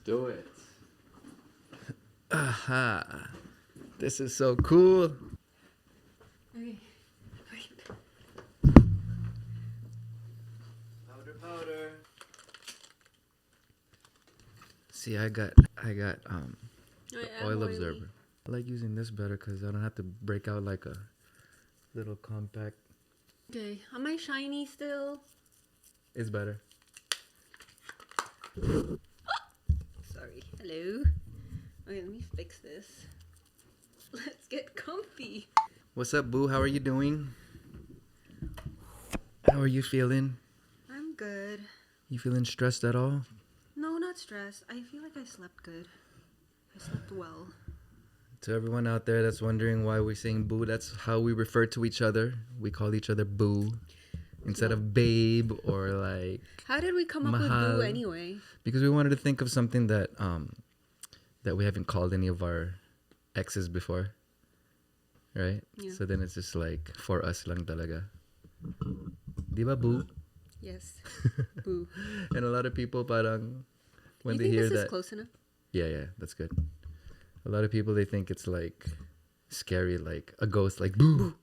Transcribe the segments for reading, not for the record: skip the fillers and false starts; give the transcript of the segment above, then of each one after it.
do it. Aha. This is so cool. Okay. Powder. See, I got oil absorber. I like using this better because I don't have to break out like a little compact. Okay, am I shiny still? It's better. Sorry. Hello. Okay, let me fix this. Let's get comfy. What's up, boo? How are you doing? How are you feeling? I'm good. You feeling stressed at all? No, not stressed. I feel like I slept good. I slept well. To everyone out there that's wondering why we're saying boo, that's how we refer to each other. We call each other boo instead of babe or like. How did we come up with boo anyway? Because we wanted to think of something that that we haven't called any of our exes before, right? Yeah. So then it's just like for us lang talaga. Di ba boo? Yes. Boo. And a lot of people parang when You they think hear this that. is close enough? Yeah, that's good. A lot of people, they think it's like scary, like a ghost, like boo.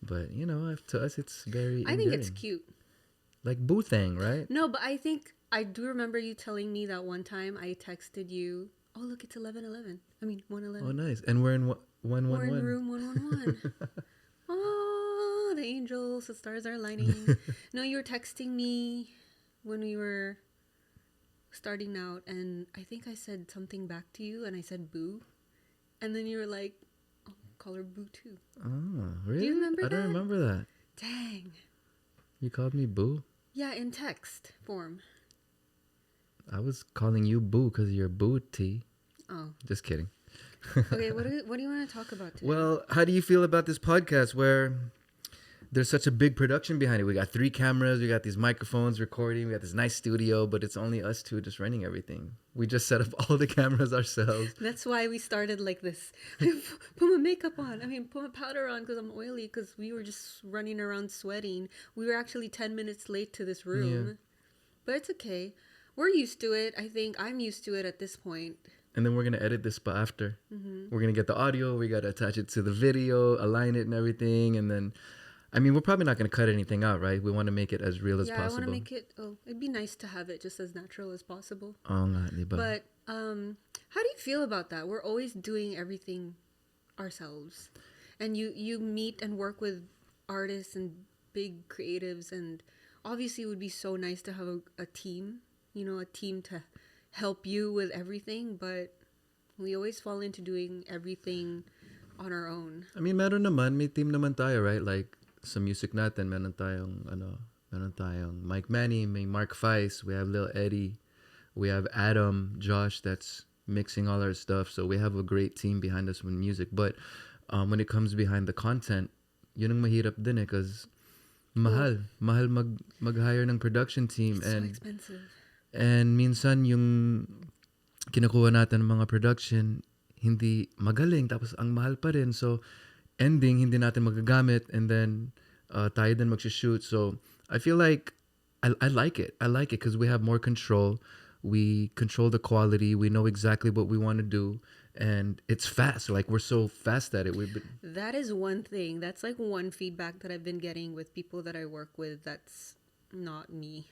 But you know, to us, it's very. I think it's cute. Like boo thing, right? No, but I think I do remember you telling me that one time I texted you. Oh, look, it's 11:11. I mean 1:11. Oh, nice. And we're in 111. We're in room 111. Oh, the angels, the stars are lining. No, you were texting me when we were starting out, and I think I said something back to you, and I said boo, and then you were like, "Oh, call her boo too." Oh, really? Do you remember I don't that? remember that. Dang. You called me boo? Yeah, in text form. I was calling you boo because you're booty. Oh. Just kidding. Okay, what do you want to talk about today? Well, how do you feel about this podcast where there's such a big production behind it? We got 3 cameras, we got these microphones recording, we got this nice studio, but it's only us 2 just running everything. We just set up all the cameras ourselves. That's why we started like this. Put my makeup on. Put my powder on because I'm oily, because we were just running around sweating. We were actually 10 minutes late to this room. Yeah. But it's okay. We're used to it. I think I'm used to it at this point. And then we're going to edit this spot after. Mm-hmm. We're going to get the audio. We got to attach it to the video, align it and everything. And then, we're probably not going to cut anything out, right? We want to make it as real as possible. Yeah, I want to make it, it'd be nice to have it just as natural as possible. Oh, nga, diba? But how do you feel about that? We're always doing everything ourselves. And you meet and work with artists and big creatives. And obviously it would be so nice to have a team, a team to help you with everything, but we always fall into doing everything on our own. Meron naman, may team naman tayo, right? Like sa music natin, meron tayong Mike Manny, may Mark Feist, we have Lil Eddie, we have Adam, Josh that's mixing all our stuff. So we have a great team behind us with music. But when it comes behind the content, yun ang mahirap din because mahal mag-hire ng production team. It's and so expensive. And minsan yung kinukuha natin ng mga production, hindi magaling, tapos ang mahal pa rin. So, ending, hindi natin magagamit, and then tayo din mag-shoot. So, I feel like I like it. I like it because we have more control. We control the quality. We know exactly what we want to do. And it's fast. Like, we're so fast at it. That is one thing. That's like one feedback that I've been getting with people that I work with. That's not me.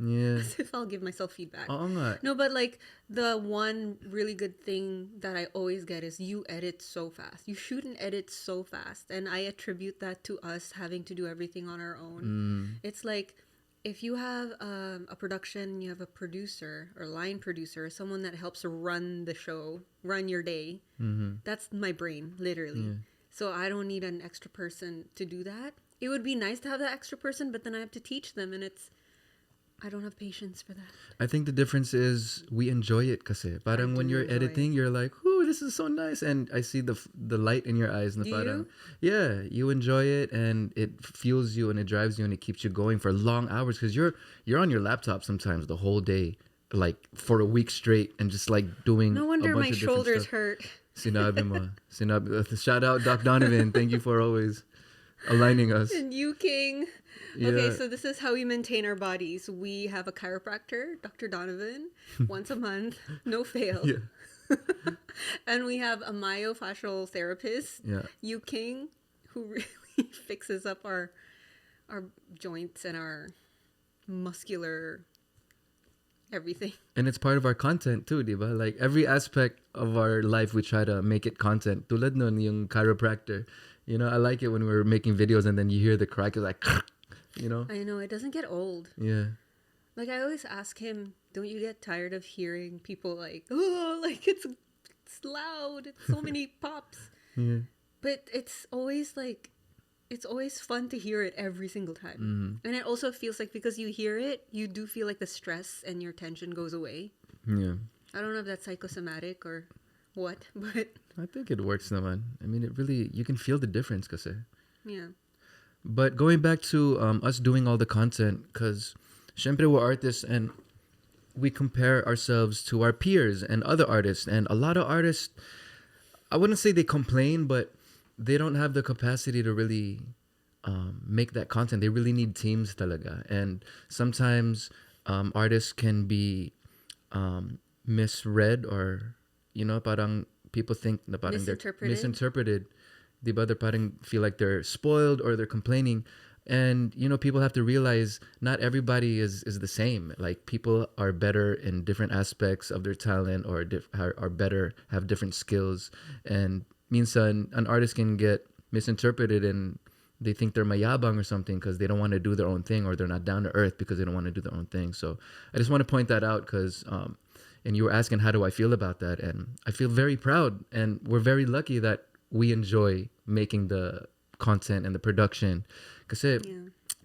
Yeah. As if I'll give myself feedback. No, but like the one really good thing that I always get is you edit so fast. You shoot and edit so fast. And I attribute that to us having to do everything on our own. It's like if you have a production, you have a producer or line producer, someone that helps run the show, run your day. Mm-hmm. That's my brain, literally. Yeah. So I don't need an extra person to do that. It would be nice to have that extra person, but then I have to teach them, and I don't have patience for that. I think the difference is we enjoy it kasi. Parang when you're editing, you're like, ooh, this is so nice. And I see the light in your eyes. Na parang, yeah, you enjoy it and it fuels you and it drives you and it keeps you going for long hours because you're on your laptop sometimes the whole day, like for a week straight and just like doing no wonder a bunch my of shoulders stuff. hurt. Sinabi mo. Shout out Doc Donovan. Thank you for always aligning us. And you, King. Okay, Yeah. so this is how we maintain our bodies. We have a chiropractor, Dr. Donovan, once a month, no fail. Yeah. And we have a myofascial therapist, Yeah. you, King, who really fixes up our joints and our muscular everything. And it's part of our content too, diba? Like every aspect of our life, we try to make it content. Tulad nun yung chiropractor. You know, I like it when we're making videos and then you hear the crack, it's like, you know? I know, it doesn't get old. Yeah. Like, I always ask him, don't you get tired of hearing people like, oh, like it's loud, it's so many pops. Yeah. But it's always like, it's always fun to hear it every single time. And it also feels like because you hear it, you do feel like the stress and your tension goes away. Yeah. I don't know if that's psychosomatic or what, but I think it works naman. I mean, it really, you can feel the difference kasi. yeah. But going back to us doing all the content, because syempre we're artists and we compare ourselves to our peers and other artists. And a lot of artists, I wouldn't say they complain, but they don't have the capacity to really make that content. They really need teams talaga. And sometimes artists can be misread or, you know, parang people think na parang they're misinterpreted. Diba? They're parang feel like they're spoiled or they're complaining. And, you know, people have to realize not everybody is the same. Like, people are better in different aspects of their talent or are better, have different skills. And minsan, an artist can get misinterpreted and they think they're mayabang or something because they don't want to do their own thing, or they're not down to earth because they don't want to do their own thing. So I just want to point that out because, and you were asking, how do I feel about that? And I feel very proud, and we're very lucky that we enjoy making the content and the production. Kasi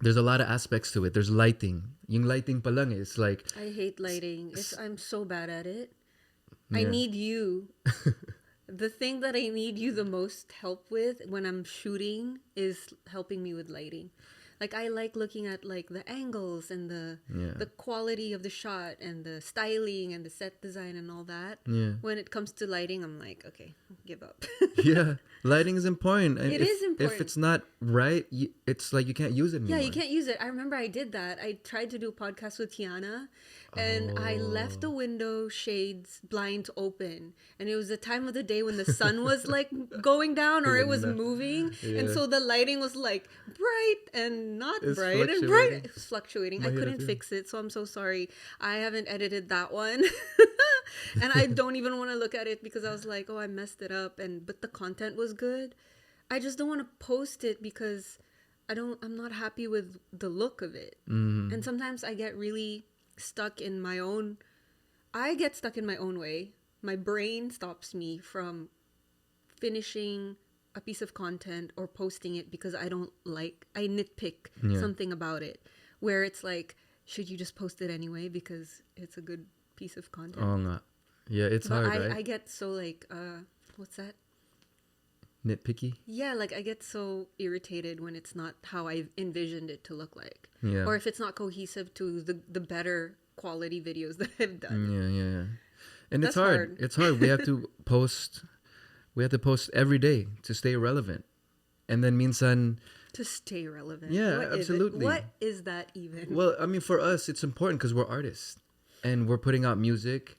there's a lot of aspects to it. There's lighting. Yung lighting pa lang, it's like... I hate lighting. I'm so bad at it. I Yeah. need you. The thing that I need you the most help with when I'm shooting is helping me with lighting. Like, I like looking at like the angles and the quality of the shot and the styling and the set design and all that. Yeah. When it comes to lighting, I'm like, okay, give up. Yeah. Lighting is important. And It if, is important. If it's not right, it's like you can't use it anymore. Yeah, you can't use it. I remember I did that. I tried to do a podcast with Tiana, and I left the window shades blinds open. And it was the time of the day when the sun was like going down or it was moving. And so the lighting was like bright and not It's bright and fluctuating. bright. It was fluctuating. I Mahirap couldn't yun. fix it, so I'm so sorry. I haven't edited that one. And I don't even want to look at it because I was like, oh, I messed it up. But the content was good. I just don't want to post it because I'm not happy with the look of it. And sometimes I get really stuck in my own way. My brain stops me from finishing a piece of content or posting it because I nitpick something about it, where it's like, should you just post it anyway because it's a good piece of content? Oo nga. Yeah, it's But hard, right? I get so like, what's that? Nitpicky? Yeah, like I get so irritated when it's not how I envisioned it to look like. Yeah. Or if it's not cohesive to the better quality videos that I've done. Yeah. And That's it's hard. hard. It's hard. We have to post every day to stay relevant. And then minsan, To stay relevant. Yeah, What is it? absolutely. What is that even? well, I mean, for us, it's important because we're artists and we're putting out music,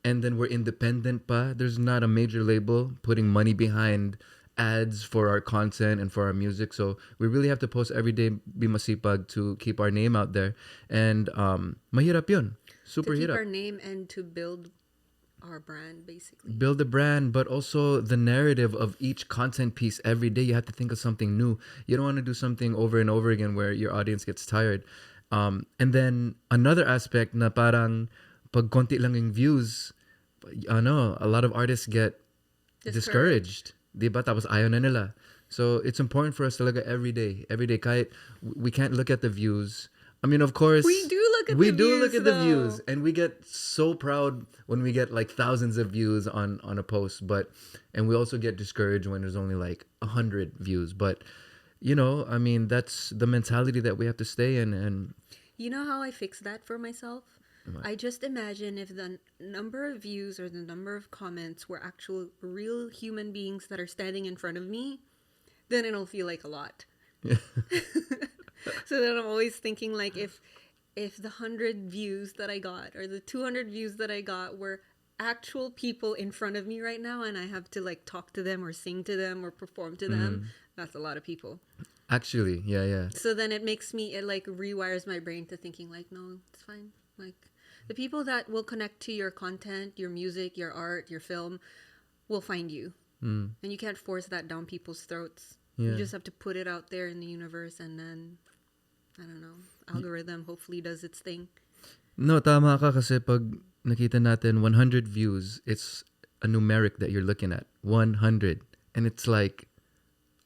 and then we're independent pa. There's not a major label putting money behind ads for our content and for our music. So we really have to post every day, be masipag to keep our name out there. And mahirap yun. Super to keep hirap. our name and to build our brand, basically. Build a brand, but also the narrative of each content piece every day. You have to think of something new. You don't want to do something over and over again where your audience gets tired. And then another aspect na parang pag konti lang yung views, a lot of artists get discouraged. Diba? Tapos ayaw na nila. So it's important for us to look at every day. Kahit we can't look at the views. I mean, of course, We do look at we the do views, look at the though. views, and we get so proud when we get like thousands of views on a post. And we also get discouraged when there's only like 100 views. But you know, I mean, that's the mentality that we have to stay in. And You know how I fix that for myself? I just imagine if the number of views or the number of comments were actual real human beings that are standing in front of me, then it'll feel like a lot. So then I'm always thinking like if the 100 views that I got or the 200 views that I got were actual people in front of me right now and I have to like talk to them or sing to them or perform to them, that's a lot of people. Actually, yeah. So then it makes me, it like rewires my brain to thinking like, no, it's fine. Like the people that will connect to your content, your music, your art, your film will find you. And you can't force that down people's throats. Yeah. You just have to put it out there in the universe and then, I don't know, algorithm hopefully does its thing. No, tama ka kasi pag nakita natin 100 views, it's a numeric that you're looking at. 100. And it's like,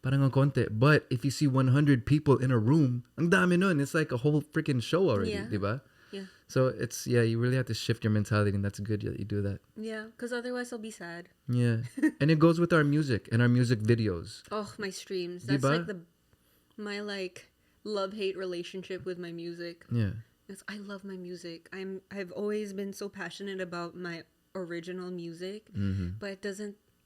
parang ang konti. But if you see 100 people in a room, ang dami nun. It's like a whole freaking show already, Yeah. diba? Yeah. So it's, you really have to shift your mentality, and that's good that you do that. Yeah, because otherwise I'll be sad. Yeah. And it goes with our music and our music videos. Oh, my streams. That's Diba? like my like love-hate relationship with my music. Yeah. Yes, I love my music. I've always been so passionate about my original music, but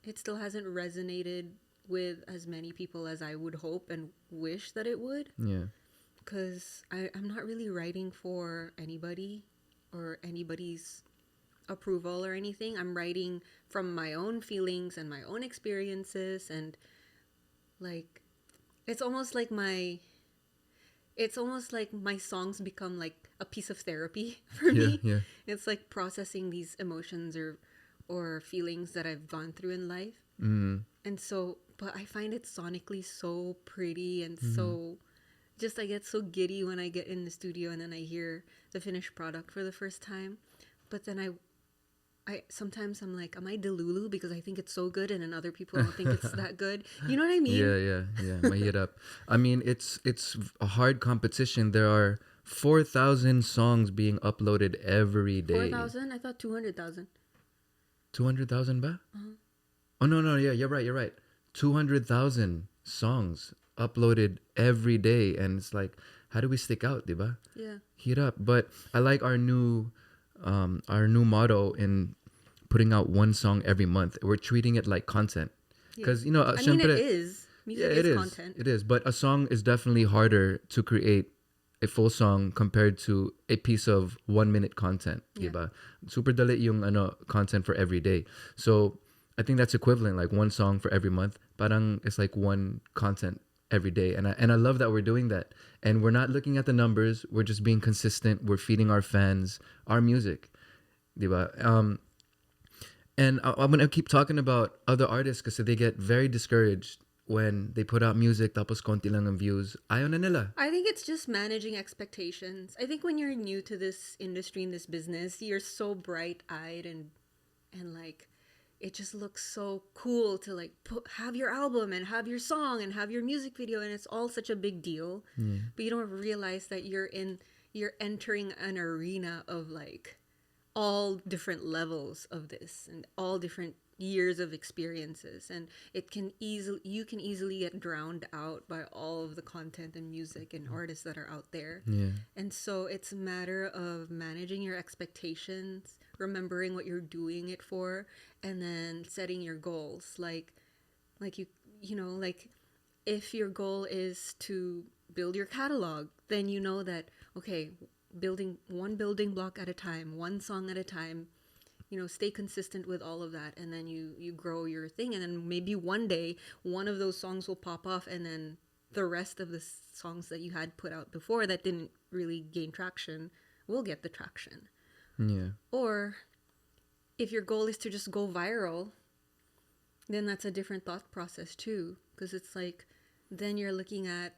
it still hasn't resonated with as many people as I would hope and wish that it would. Yeah. Because I'm not really writing for anybody or anybody's approval or anything. I'm writing from my own feelings and my own experiences, and like it's almost like my songs become like a piece of therapy for me. Yeah. It's like processing these emotions or feelings that I've gone through in life. And so, but I find it sonically so pretty and so just I get so giddy when I get in the studio and then I hear the finished product for the first time. But then I sometimes I'm like, am I Delulu because I think it's so good and then other people don't think it's that good? You know what I mean? Yeah. Mahirap. I mean, it's a hard competition. There are 4,000 songs being uploaded every day. 4,000? I thought 200,000. 200,000 ba? Oh, no. Yeah, you're right. 200,000 songs uploaded every day. And it's like, how do we stick out, diba? Yeah. Hirap. But I like our new motto in putting out one song every month. We're treating it like content. Because, I mean, it syempre, is. Music it is is content. It is. But a song is definitely harder to create a full song compared to a piece of 1 minute content. Yeah. Diba? Super dali yung content for every day. So I think that's equivalent, like one song for every month. Parang it's like one content every day. And I love that we're doing that. And we're not looking at the numbers. We're just being consistent. We're feeding our fans our music. Diba? And I'm going to keep talking about other artists because they get very discouraged when they put out music tapos konti lang ang views. Ayaw na nila. I think it's just managing expectations. I think when you're new to this industry and this business, you're so bright-eyed and like it just looks so cool to like have your album and have your song and have your music video, and it's all such a big deal. But you don't realize that you're entering an arena of like all different levels of this and all different years of experiences, and you can easily get drowned out by all of the content and music and artists that are out there. And so it's a matter of managing your expectations, remembering what you're doing it for, and then setting your goals. Like you know, like if your goal is to build your catalog, then you know that okay, building one building block at a time, one song at a time, stay consistent with all of that, and then you grow your thing, and then maybe one day one of those songs will pop off, and then the rest of the songs that you had put out before that didn't really gain traction will get the traction. Or if your goal is to just go viral, then that's a different thought process too, because it's like then you're looking at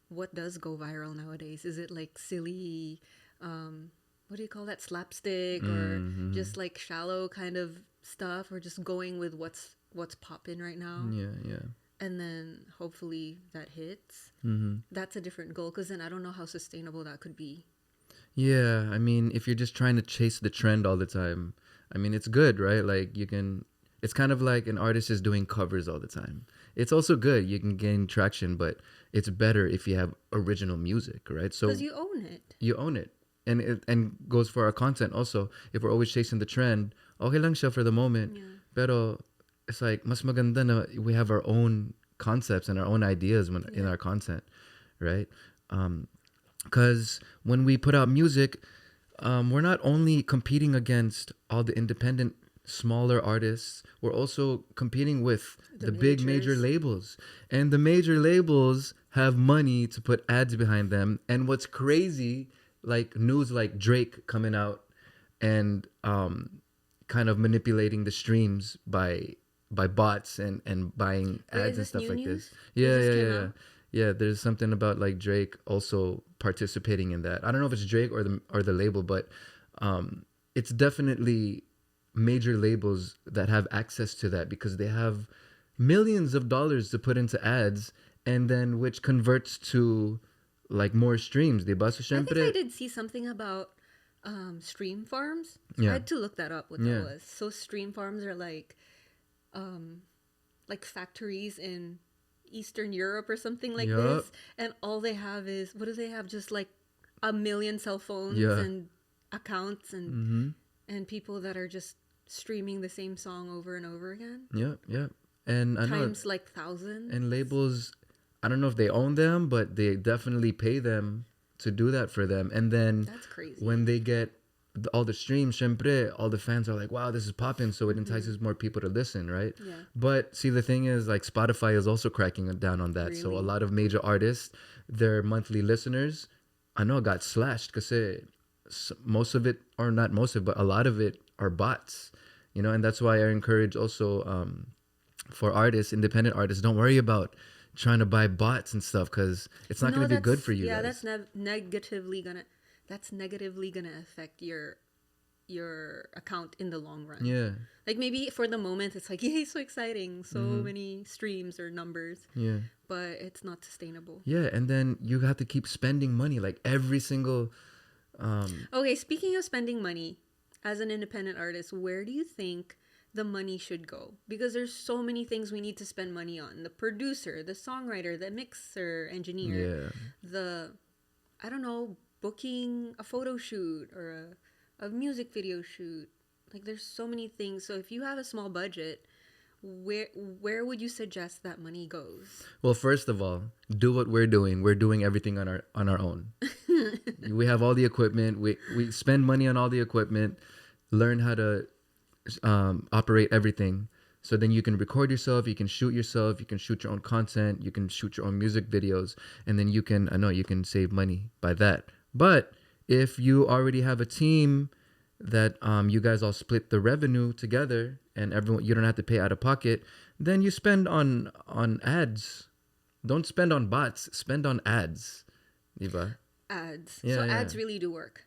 what does go viral nowadays. Is it like silly what do you call that, slapstick, or just like shallow kind of stuff, or just going with what's popping right now? And then hopefully that hits. That's a different goal, because then I don't know how sustainable that could be. I mean, if you're just trying to chase the trend all the time, I mean, it's good, right? Like it's kind of like an artist is doing covers all the time. It's also good, you can gain traction, but it's better if you have original music, right? So because you own it. And it goes for our content also. If we're always chasing the trend, okay lang siya for the moment. Pero it's like mas maganda na we have our own concepts and our own ideas in our content. right? Because when we put out music, we're not only competing against all the independent smaller artists, we're also competing with The the big major majors. labels. And the major labels have money to put ads behind them. And what's crazy, like news like Drake coming out and kind of manipulating the streams by bots and buying Wait, is ads and this stuff new like this. news? It Yeah, just yeah, came yeah, yeah. out. Yeah, there's something about like Drake also participating in that. I don't know if it's Drake or the label, but it's definitely major labels that have access to that because they have millions of dollars to put into ads, and then which converts to like more streams. Di ba? So I think I syempre, did see something about stream farms. I yeah, had to look that up. What that yeah, was. So stream farms are um, like factories in Eastern Europe or something like yup, this, and all they have is what do they have? Just like a million cell phones yeah, and accounts mm-hmm, and people that are just streaming the same song over and over again yep, yep. And I know, times like thousands. and labels, I don't know if they own them, but they definitely pay them to do that for them. And then That's crazy. when they get all the streams, syempre, all the fans are like, wow, this is popping. So it Mm-hmm. entices more people to listen, right? Yeah, But see, the thing is, like, Spotify is also cracking down on that. So a really. lot of major artists, their monthly listeners, I know got slashed because most of it, or not most of it, but a lot of it are bots, and that's why I encourage also for artists, independent artists, don't worry about trying to buy bots and stuff because it's not going No, to be good for that's you yeah, that's guys. negatively gonna affect your account in the long run. Yeah, Like maybe for the moment it's like, yay, so exciting, so mm-hmm. many streams or numbers, Yeah, but it's not sustainable. yeah, and then you have to keep spending money like every single. Okay, speaking of spending money, as an independent artist, where do you think the money should go? Because there's so many things we need to spend money on. The producer, the songwriter, the mixer, engineer, Yeah, the I don't know, booking a photo shoot or a music video shoot. Like there's so many things. So if you have a small budget, where would you suggest that money goes? well, first of all, do what we're doing. We're doing everything on our own. We have all the equipment. We spend money on all the equipment. Learn how to operate everything. So then you can record yourself, you can shoot yourself, you can shoot your own content, you can shoot your own music videos, and then I know you can save money by that. But if you already have a team that you guys all split the revenue together and everyone you don't have to pay out of pocket, then you spend on ads. Don't spend on bots, spend on ads. Diba? Ads. So Yeah, yeah. ads really do work.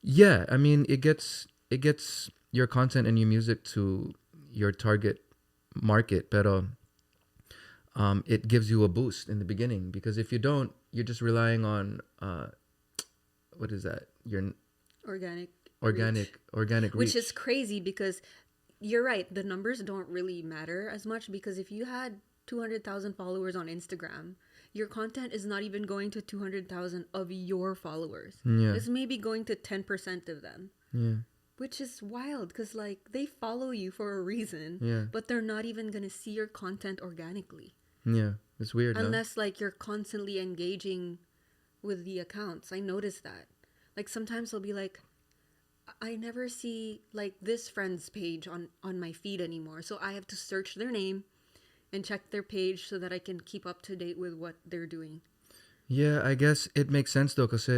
Yeah, I mean it gets your content and your music to your target market, pero it gives you a boost in the beginning because if you don't, you're just relying on what is that? Your Organic reach. organic Which is reach. crazy because you're right, the numbers don't really matter as much because if you had 200,000 followers on Instagram, your content is not even going to 200,000 of your followers. Yeah, It's maybe going to 10% of them, yeah, which is wild because like they follow you for a reason, yeah, but they're not even going to see your content organically yeah. It's weird, no? unless like you're constantly engaging with the accounts. I noticed that. Like sometimes they'll be like, I never see like this friend's page on my feed anymore. So I have to search their name and check their page so that I can keep up to date with what they're doing. Yeah, I guess it makes sense though, cause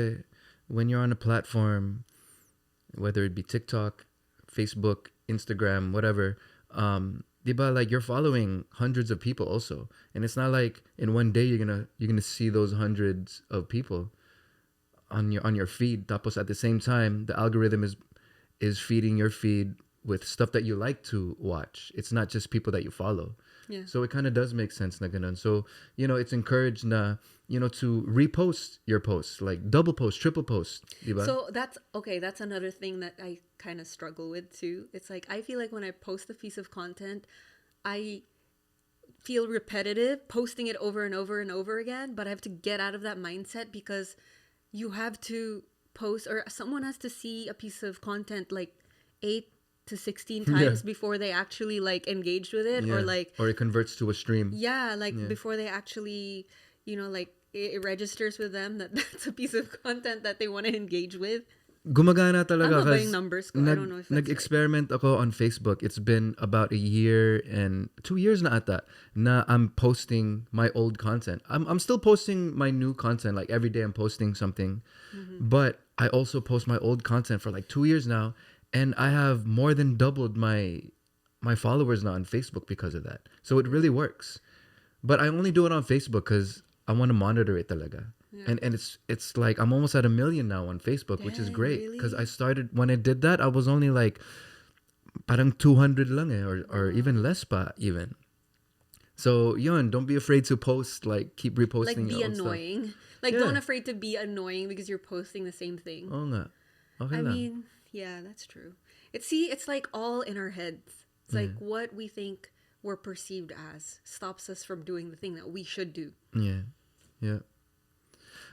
when you're on a platform, whether it be TikTok, Facebook, Instagram, whatever, diba, like you're following hundreds of people also, and it's not like in one day you're gonna see those hundreds of people on your feed. Tapos at the same time, the algorithm is feeding your feed with stuff that you like to watch. It's not just people that you follow. Yeah. So it kind of does make sense na ganun. So, it's encouraged na, to repost your posts, like double post, triple post, diba? So that's okay. That's another thing that I kind of struggle with too. It's like I feel like when I post a piece of content, I feel repetitive posting it over and over and over again, but I have to get out of that mindset because you have to post or someone has to see a piece of content like 8 to 16 Yeah. times before they actually like engage with it or Yeah. like Or it converts to a stream. yeah, like Yeah. before they actually, like it registers with them that that's a piece of content that they want to engage with. Gumagana talaga Tama ba kasi yung numbers ko? I don't know if that's right. nag-experiment ako on Facebook. It's been about a year and 2 years na ata na I'm posting my old content. I'm still posting my new content. Like every day I'm posting something. But I also post my old content for like 2 years now, and I have more than doubled my followers now on Facebook because of that. So it really works. But I only do it on Facebook because I want to monitor it talaga. Yeah. And it's like I'm almost at 1 million now on Facebook, which is Dang, great because really? I started when I did that I was only like parang 200 lang or even less pa even. So yun, don't be afraid to post, like keep Like reposting be your old stuff. annoying. Like Yeah. don't afraid to be annoying because you're posting the same thing. Oo nga. Okay I lang. mean, yeah, that's true. It's like all in our heads. It's like what we think we're perceived as stops us from doing the thing that we should do. Yeah. Yeah.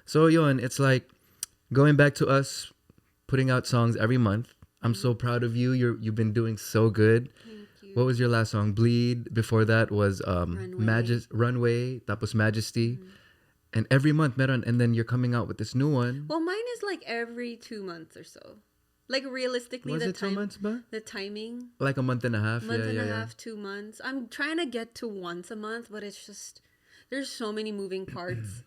So yun, it's like going back to us putting out songs every month. I'm so proud of you. You've been doing so good. Thank you. What was your last song? Bleed. Before that was Runway. Runway. Tapos Majesty. And every month meron, and then you're coming out with this new one. Well, mine is like every 2 months or so. Like realistically, Was the it 2 months ba? the timing, Like a month and a half. month and yeah, a yeah. half, 2 months. I'm trying to get to once a month, but it's just there's so many moving parts,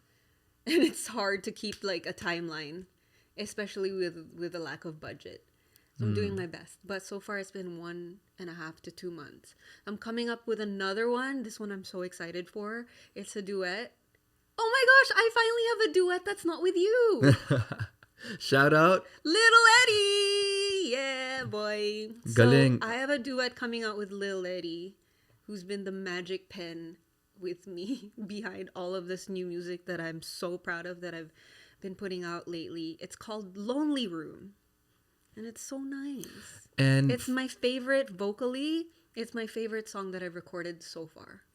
and it's hard to keep like a timeline, especially with a lack of budget. So I'm doing my best, but so far it's been 1.5 to 2 months. I'm coming up with another one. This one I'm so excited for. It's a duet. Oh my gosh, I finally have a duet that's not with you. Shout out. Little Eddie! Yeah, boy. Galing. So, I have a duet coming out with Lil Eddie, who's been the magic pen with me behind all of this new music that I'm so proud of that I've been putting out lately. It's called Lonely Room. And it's so nice. And It's my favorite vocally. It's my favorite song that I've recorded so far.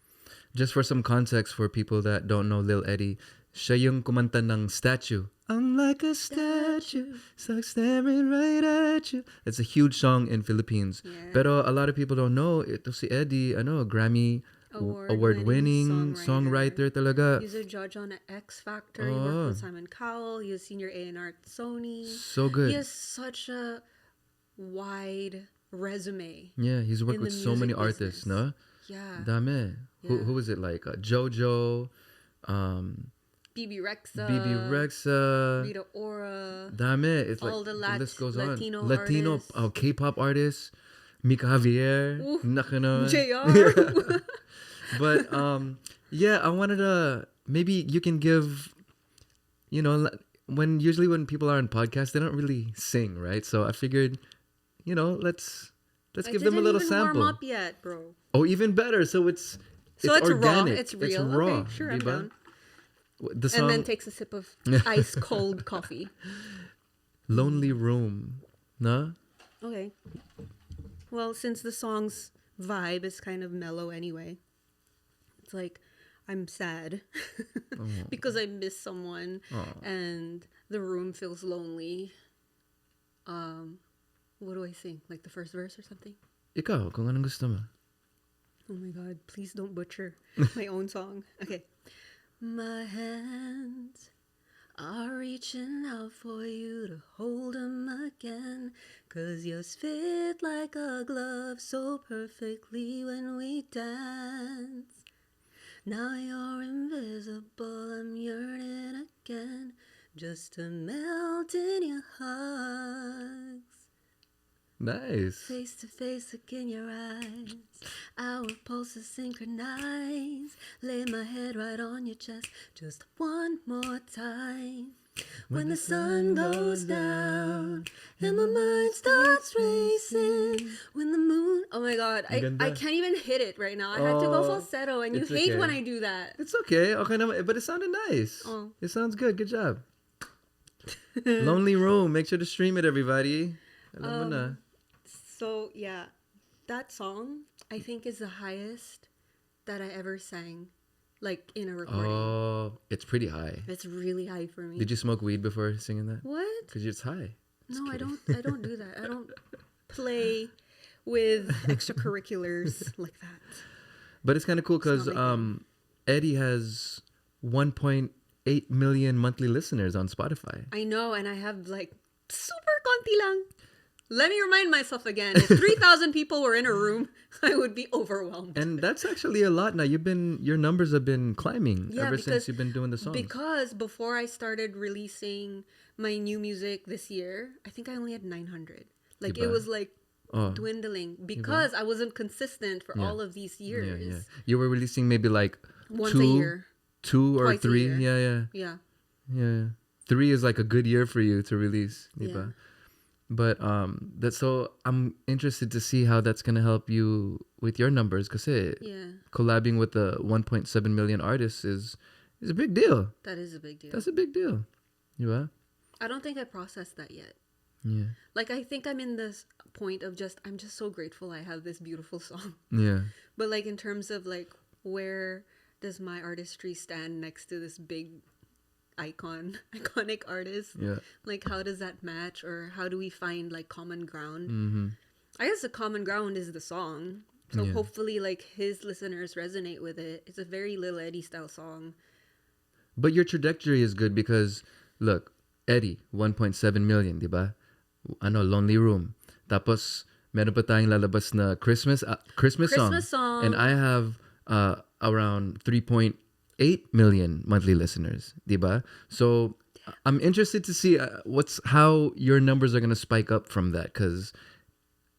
just for some context for people that don't know Lil Eddie, siya yung kumanta ng Statue. I'm like a statue, stuck staring right at you. It's a huge song in Philippines. Yeah. Pero a lot of people don't know, ito si Eddie, Grammy award-winning songwriter talaga. He's a judge on X Factor. He worked with Simon Cowell. He was senior A&R at Sony. So good. He has such a wide resume. Yeah, he's worked in with the so many music artists, business. no? Yeah. Dami. Yeah. Who was it like? JoJo, BB Rexa. BB Rexa. Rita Ora. Dami. It's All like the list goes Latino on. Latino artists. K-pop artists. Mika Javier. Ooh. Naka naman. Jay R. But yeah, I wanted to maybe you can give, usually when people are on podcasts, they don't really sing, right? So I figured, let's give them a little I didn't even sample. warm up yet, bro. Oh, even better. So it's So it's raw. organic. It's real. It's raw. Okay, sure, I'm diba? down. The song And then takes a sip of ice cold coffee. Lonely Room. No? Okay. Well, since the song's vibe is kind of mellow anyway, it's like I'm sad because I miss someone and the room feels lonely. What do I sing? Like the first verse or something? Ikaw, kung anong gusto mo. Oh my god, please don't butcher my own song. Okay. My hands are reaching out for you to hold 'em again, 'cause yours fit like a glove so perfectly when we dance. Now you're invisible, I'm yearning again, just to melt in your hugs. Nice. Face to face, look in your eyes. Our pulses synchronize. Lay my head right on your chest just one more time. When the sun goes down and my mind starts racing. When the moon... Oh my god, I can't even hit it right now. I had to go falsetto and you it's hate okay. when I do that. It's okay. Okay naman. But it sounded nice. Oh. It sounds good. Good job. Lonely Room. Make sure to stream it, everybody. Alam mo na. So, yeah, that song, I think, is the highest that I ever sang, like, in a recording. Oh, it's pretty high. It's really high for me. Did you smoke weed before singing that? What? Because it's high. No, I don't do that. I don't play with extracurriculars like that. But it's kind of cool because It's not my Eddie has 1.8 8 million monthly listeners on Spotify. I know, and I have like super konti lang. Let me remind myself again. If 3,000 people were in a room, I would be overwhelmed. And that's actually a lot now. Your numbers have been climbing Yeah, ever since because you've been doing the songs. because before I started releasing my new music this year, I think I only had 900. Like it Diba? was like Oh, dwindling because I wasn't consistent for Yeah. all of these years. yeah. You were releasing maybe like Once a two, year. two or Twice a three. year. Yeah. Yeah. 3 is like a good year for you to release, Yeah. diba? But that's so I'm interested to see how that's gonna help you with your numbers, kasi Yeah. collabing with the 1.7 million artists is a big deal. That is a big deal. That's a big deal. Diba? I don't think I processed that yet. Yeah. Like I think I'm in this point of I'm just so grateful I have this beautiful song. Yeah. But like in terms of like where does my artistry stand next to this big iconic artist? Yeah. Like how does that match, or how do we find like common ground? Mm-hmm. I guess the common ground is the song. So Yeah. hopefully like his listeners resonate with it. It's a very Lil Eddie style song. But your trajectory is good because look, Eddie, 1.7 million, di ba? Lonely Room. Tapos meron pa tayong lalabas na Christmas song. Christmas song. And I have around 3.8 million monthly listeners, di ba? So I'm interested to see how your numbers are going to spike up from that, cuz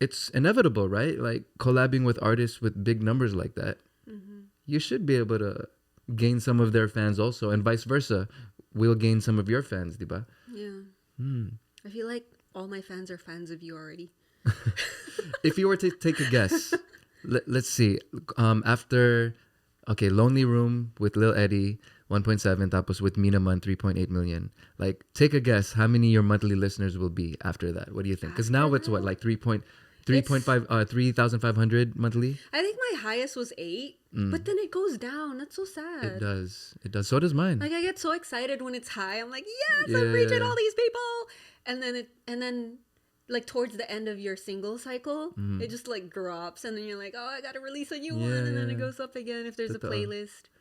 it's inevitable, right? Like collabing with artists with big numbers like that. Mm-hmm. You should be able to gain some of their fans also, and vice versa. We'll gain some of your fans, di ba? Yeah. Hmm. I feel like all my fans are fans of you already. If you were to take a guess, let's see. After, Lonely Room with Lil Eddie, 1.7, tapos with Mina Man, 3.8 million. Like, take a guess how many your monthly listeners will be after that. What do you think? Because now it's what, like 3,500 monthly? I think my highest was 8, but then it goes down. That's so sad. It does. So does mine. Like I get so excited when it's high. I'm like, yes, Yeah, I'm reaching yeah. all these people. And then like towards the end of your single cycle, it just like drops, and then you're like, oh, I gotta release a new one, Yeah, and then it yeah. goes up again if there's a Totoo. playlist.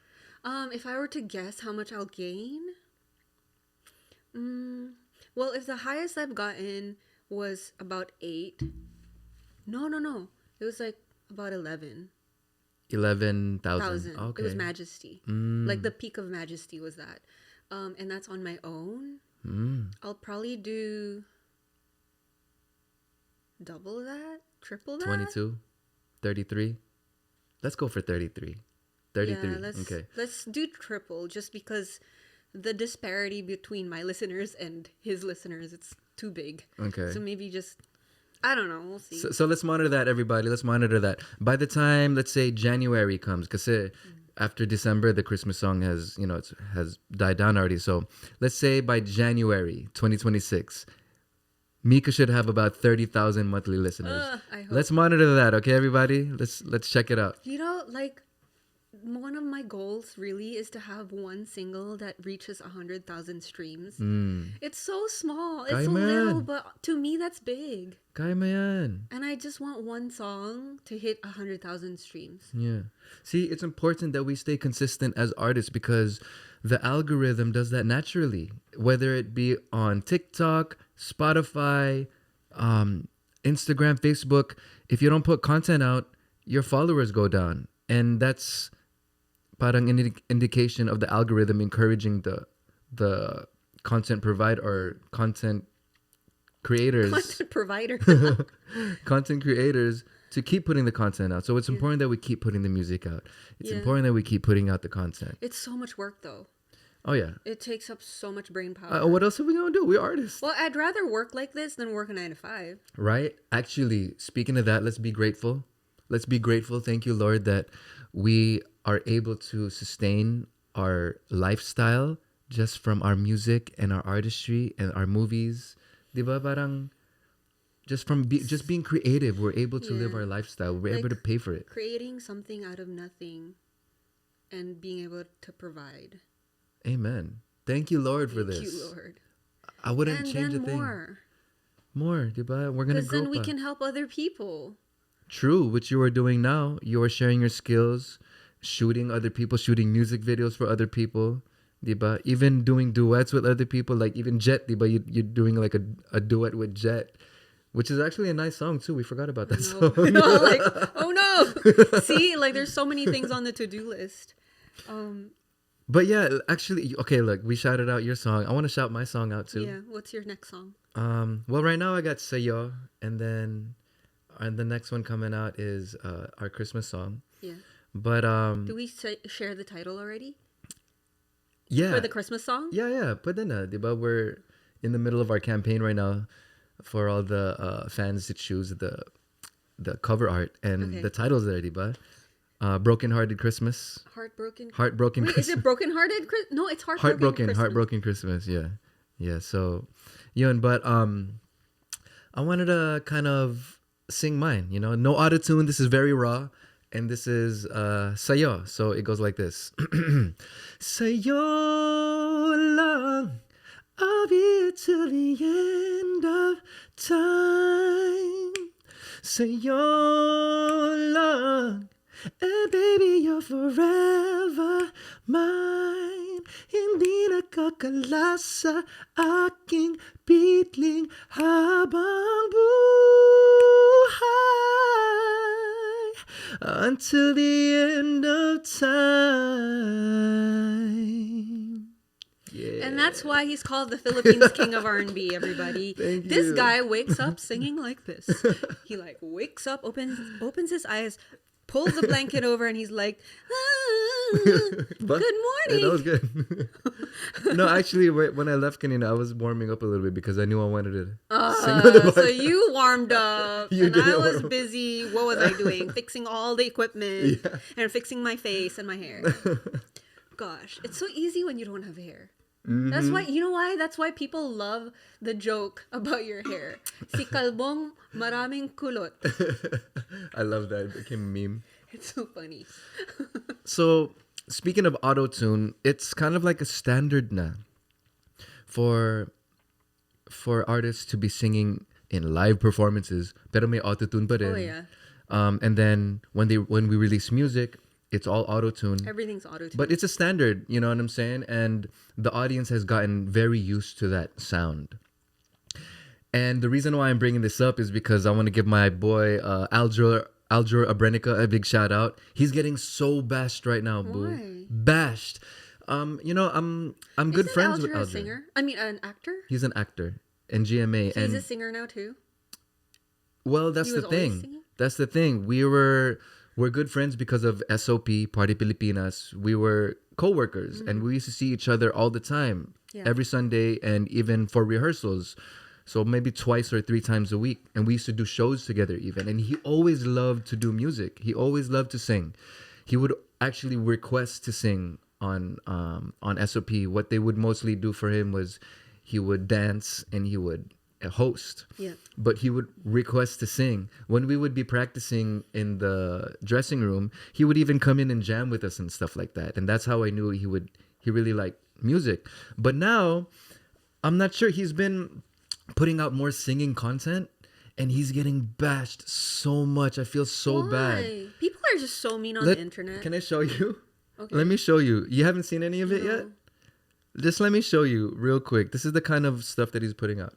If I were to guess how much I'll gain, well, if the highest I've gotten was about 8, no, it was like about 11,000. 11,000. Okay. It was Majesty. Like the peak of Majesty was that, and that's on my own. I'll probably do double that, triple that. 22, 33. Let's go for 33. 33. Yeah, let's do triple, just because the disparity between my listeners and his listeners, it's too big. Okay. So maybe just, I don't know, we'll see. So let's monitor that, everybody. Let's monitor that. By the time, let's say, January comes, because after December, the Christmas song has died down already. So let's say by January 2026, Mika should have about 30,000 monthly listeners. I hope. Let's monitor that, okay, everybody? Let's check it out. Like one of my goals really is to have one single that reaches 100,000 streams. It's so small. It's Kaya so mo little, yan. but to me that's big. Kaya mo yan. And I just want one song to hit 100,000 streams. Yeah. See, it's important that we stay consistent as artists, because the algorithm does that naturally. Whether it be on TikTok, Spotify, Instagram, Facebook, if you don't put content out, your followers go down. And that's parang indication of the algorithm encouraging the content provider or content creators. Content provider. Content creators to keep putting the content out. So it's important that we keep putting the music out. It's Yeah. important that we keep putting out the content. It's so much work though. Oh yeah. It takes up so much brain power. What else are we gonna do? We're artists, Well, I'd rather work like this than work a 9 to 5. right? Actually, speaking of that, let's be grateful. Let's be grateful. Thank you, Lord, that we are able to sustain our lifestyle just from our music and our artistry and our movies. Diba parang just from just being creative, we're able to live Yeah. our lifestyle. We're able to Like, pay for it. Creating something out of nothing and being able to provide. Amen. Thank you, Lord, for Thank this. you, Lord. I wouldn't And change a then thing. More, diba? We're gonna Because grow then we pa. can help other people. True, which you are doing now. You are sharing your skills, shooting other people, shooting music videos for other people. diba? Even doing duets with other people, like even Jet, diba? You're doing like a duet with Jet, which is actually a nice song too. We forgot about I that know. song. Like, oh no. See, like there's so many things on the to-do list. But yeah, actually, okay, look, we shouted out your song. I want to shout my song out too. Yeah. What's your next song? Well, right now I got Sayo, and then the next one coming out is our Christmas song. Yeah. But Do we share the title already yeah, for the Christmas song? yeah. But then, diba, we're in the middle of our campaign right now for all the fans to choose the cover art and Okay. the titles there, diba? Broken Hearted Christmas, Heartbroken. Heartbroken Wait, Christmas. is it Broken Hearted? No, it's Heartbroken. Christmas. Heartbroken Christmas. Yeah. So, yun. But I wanted to kind of sing mine. No auto tune. This is very raw, and this is sayo. So it goes like this. Sayo lang, I'll be here till the end of time. Sayo lang. And baby, you're forever mine. Hindi nakakalasa aking pitling habang buhay until the end of time. Yeah. And that's why he's called the Philippines King of R&B, everybody. Thank This you. guy wakes up singing like this. He like wakes up, opens his eyes, pulls the blanket over, and he's like, "Good morning." Yeah, that was good. No, actually, when I left Kanina, I was warming up a little bit because I knew I wanted to sing on the So mic. you warmed up, You and I didn't was warm up. busy. What was I doing? Fixing all the equipment Yeah. and fixing my face and my hair. Gosh, it's so easy when you don't have hair. Mm-hmm. That's why, you know why? That's why people love the joke about your hair. Si kalbong maraming kulot. I love that. It became a meme. It's so funny. So, speaking of auto-tune, it's kind of like a standard na for artists to be singing in live performances, pero may auto-tune pa rin. Oh yeah, And then when we release music, it's all auto-tune. everything's auto-tuned. But it's a standard, you know what I'm saying? And the audience has gotten very used to that sound. And the reason why I'm bringing this up is because I want to give my boy Aljur Abrenica a big shout out. He's getting so bashed right now, boo. Why? Bashed. I'm good Isn't friends with Aljur a Aljur. singer? I mean, an actor. He's an actor in GMA. He's and a singer now too. well, that's He the was always thing. singing? That's the thing. We're good friends because of SOP, Party Pilipinas. We were co-workers and we used to see each other all the time, Yeah. every Sunday and even for rehearsals. So maybe twice or three times a week. And we used to do shows together even. And he always loved to do music. He always loved to sing. He would actually request to sing on SOP. What they would mostly do for him was he would dance and he would host. Yeah. But he would request to sing. When we would be practicing in the dressing room, he would even come in and jam with us and stuff like that. And that's how I knew he really liked music. But now, I'm not sure. He's been putting out more singing content and he's getting bashed so much. I feel so bad. Why? People are just so mean on the internet. Can I show you? Okay. Let me show you. You haven't seen any of it yet? No. Just let me show you real quick. This is the kind of stuff that he's putting out.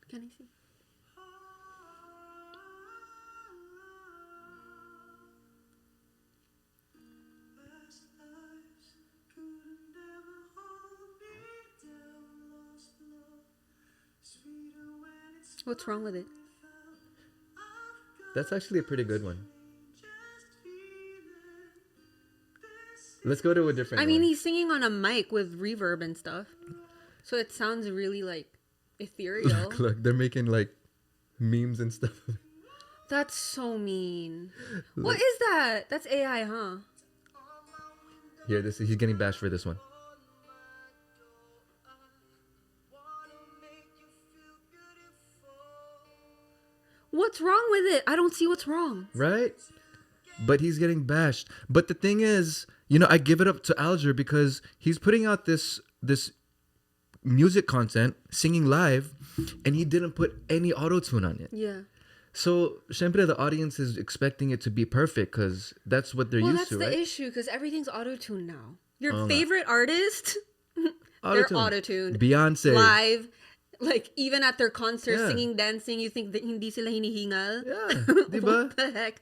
Can I see? What's wrong with it? That's actually a pretty good one. Let's go to a different I mean, one. he's singing on a mic with reverb and stuff. So it sounds really like ethereal. Look, they're making like memes and stuff. That's so mean. What is that? That's AI, huh? Here, he's getting bashed for this one. What's wrong with it? I don't see what's wrong. Right? But he's getting bashed. But the thing is, I give it up to Aljur because he's putting out this music content, singing live, and he didn't put any auto-tune on it. Yeah. So, syempre, the audience is expecting it to be perfect because that's what they're Well, used that's to, the right? issue because everything's auto-tuned now. Your Oo nga. favorite artist, they're Auto-tune. auto-tuned Beyonce. live. Like even at their concert, Yeah. singing, dancing, you think that hindi sila hinihingal? Yeah. Di ba? What the heck?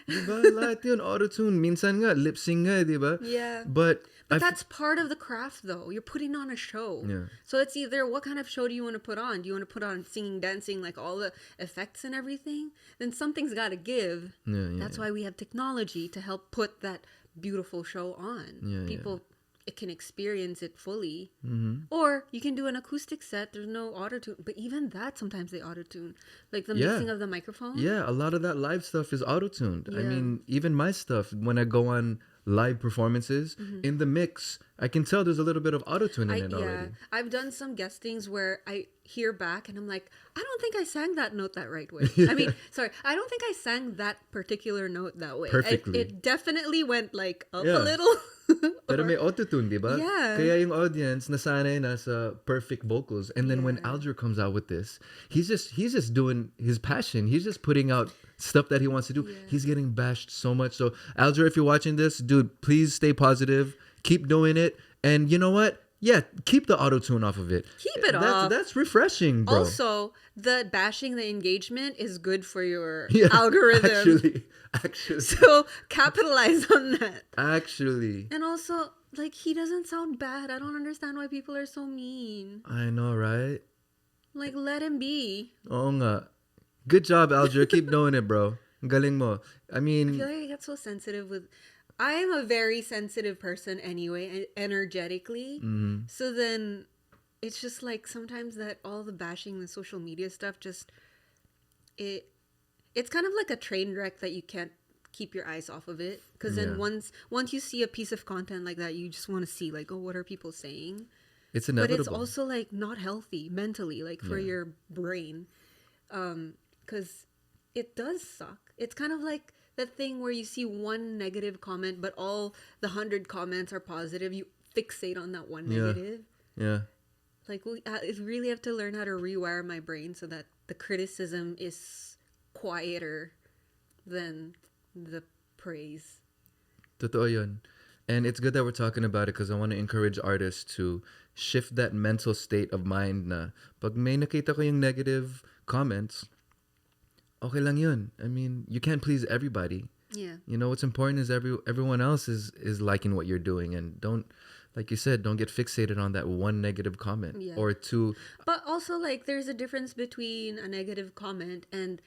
Di ba? Lahat yun, auto-tune. Minsan nga, lip-sync nga, di ba? Yeah. But, But that's part of the craft, though. You're putting on a show. Yeah. So it's either what kind of show do you want to put on? Do you want to put on singing, dancing, like all the effects and everything? Then something's got to give. Yeah, That's why we have technology to help put that beautiful show on. Yeah, People it can experience it fully. Mm-hmm. Or you can do an acoustic set. There's no auto tune, but even that sometimes they auto tune, like the Yeah. mixing of the microphone. Yeah, a lot of that live stuff is auto-tuned. I Yeah. mean, even my stuff, when I go on live performances, in the mix, I can tell there's a little bit of auto-tune in it already. I've done some guestings where I hear back and I'm like, I don't think I sang that note that right way. I mean, sorry, I don't think I sang that particular note that way. Perfectly. It definitely went like up Yeah. a little. Pero may auto-tune, di ba? Yeah. Kaya yung audience nasanay na sa perfect vocals. And then when Yeah. Alger comes out with this, he's just doing his passion. He's just putting out stuff that he wants to do. Yeah. He's getting bashed so much. So Alger, if you're watching this, dude, please stay positive. Keep doing it. And you know what? Yeah, keep the auto-tune off of it. Keep it off. That's refreshing, bro. Also, the bashing the engagement is good for your Yeah, algorithm. Actually. So capitalize on that. Actually. And also, like, he doesn't sound bad. I don't understand why people are so mean. I know, right? Like, let him be. Oo nga. Good job, Alger. Keep doing it, bro. Ang galing mo. I I mean, feel like I get so sensitive with. I am a very sensitive person anyway, energetically. mhm. So then, it's just like sometimes that all the bashing, the social media stuff, just it. It's kind of like a train wreck that you can't keep your eyes off of it. Because then Yeah. once you see a piece of content like that, you just want to see like, oh, what are people saying? It's But inevitable. it's also like not healthy mentally, like for Yeah. your brain, because it does suck. It's kind of like the thing where you see one negative comment, but all the 100 comments are positive. You fixate on that one Yeah. negative. Yeah. Like I really have to learn how to rewire my brain so that the criticism is quieter than the praise. Totoo yun. And it's good that we're talking about it because I want to encourage artists to shift that mental state of mind na pag may nakita ko yung negative comments, okay lang yun. I mean, you can't please everybody. Yeah. You know, what's important is everyone else is liking what you're doing, and don't, like you said, don't get fixated on that one negative comment Yeah. or two. But also, like, there's a difference between a negative comment and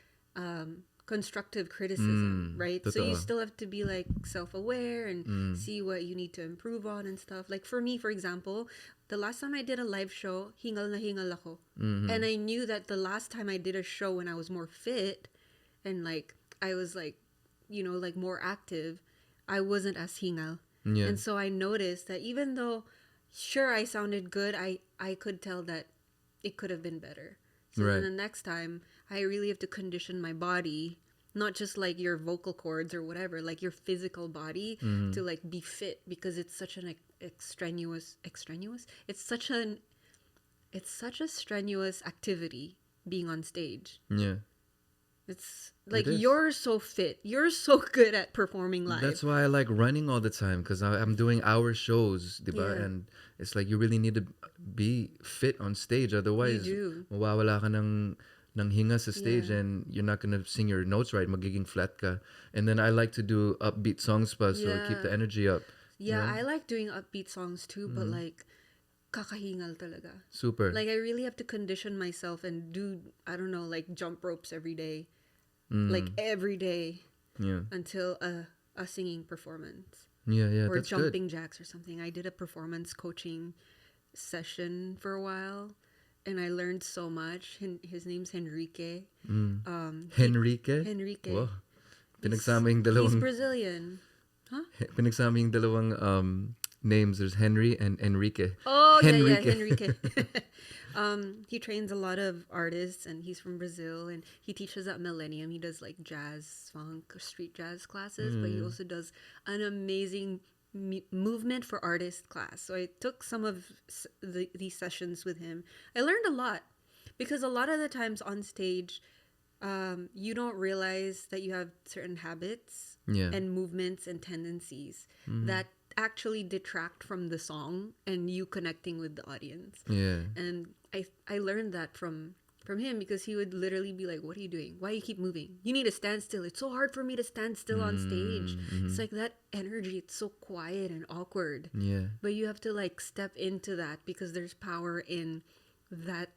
constructive criticism, right? So you totoo. still have to be like self-aware and see what you need to improve on and stuff. Like for me, for example, the last time I did a live show, hingal na hingal ako. And I knew that the last time I did a show when I was more fit and like I was like, you know, like more active, I wasn't as hingal. Yeah. And so I noticed that even though sure I sounded good, I could tell that it could have been better. So Right. then the next time I really have to condition my body, not just like your vocal cords or whatever, like your physical body to like be fit because it's such an extraneous. It's such a strenuous activity being on stage. Yeah. It's like is. you're so fit. You're so good at performing live. That's why I like running all the time because I'm doing hour shows, diba? Yeah. And it's like you really need to be fit on stage. Otherwise, You do. mawawala ka ng hinga sa stage Yeah. and you're not gonna sing your notes right. Magiging flat ka. And then I like to do upbeat songs pa, so keep the Yeah. energy up. Yeah, Yeah. I like doing upbeat songs too, but like kakahingal talaga. Super. Like I really have to condition myself and do I don't know like jump ropes every day, like every day yeah. until a singing performance Yeah, or that's good. jumping jacks or something. I did a performance coaching session for a while, and I learned so much. His name's Henrique. Henrique? Henrique. Wow. Pinagsama yung He's dalawang Brazilian. pinagsama yung dalawang names. There's Henry and Enrique. Oh, Henrique. yeah, Henrique. He trains a lot of artists, and he's from Brazil, and he teaches at Millennium. He does like jazz, funk, street jazz classes, but he also does an amazing movement for artists class. So I took some of these sessions with him. I learned a lot because a lot of the times on stage, you don't realize that you have certain habits Yeah. and movements and tendencies that actually detract from the song and you connecting with the audience. Yeah. And I learned that from him, because he would literally be like, "What are you doing? Why you keep moving? You need to stand still. It's so hard for me to stand still on stage." It's like that energy. It's so quiet and awkward. Yeah. But you have to like step into that, because there's power in that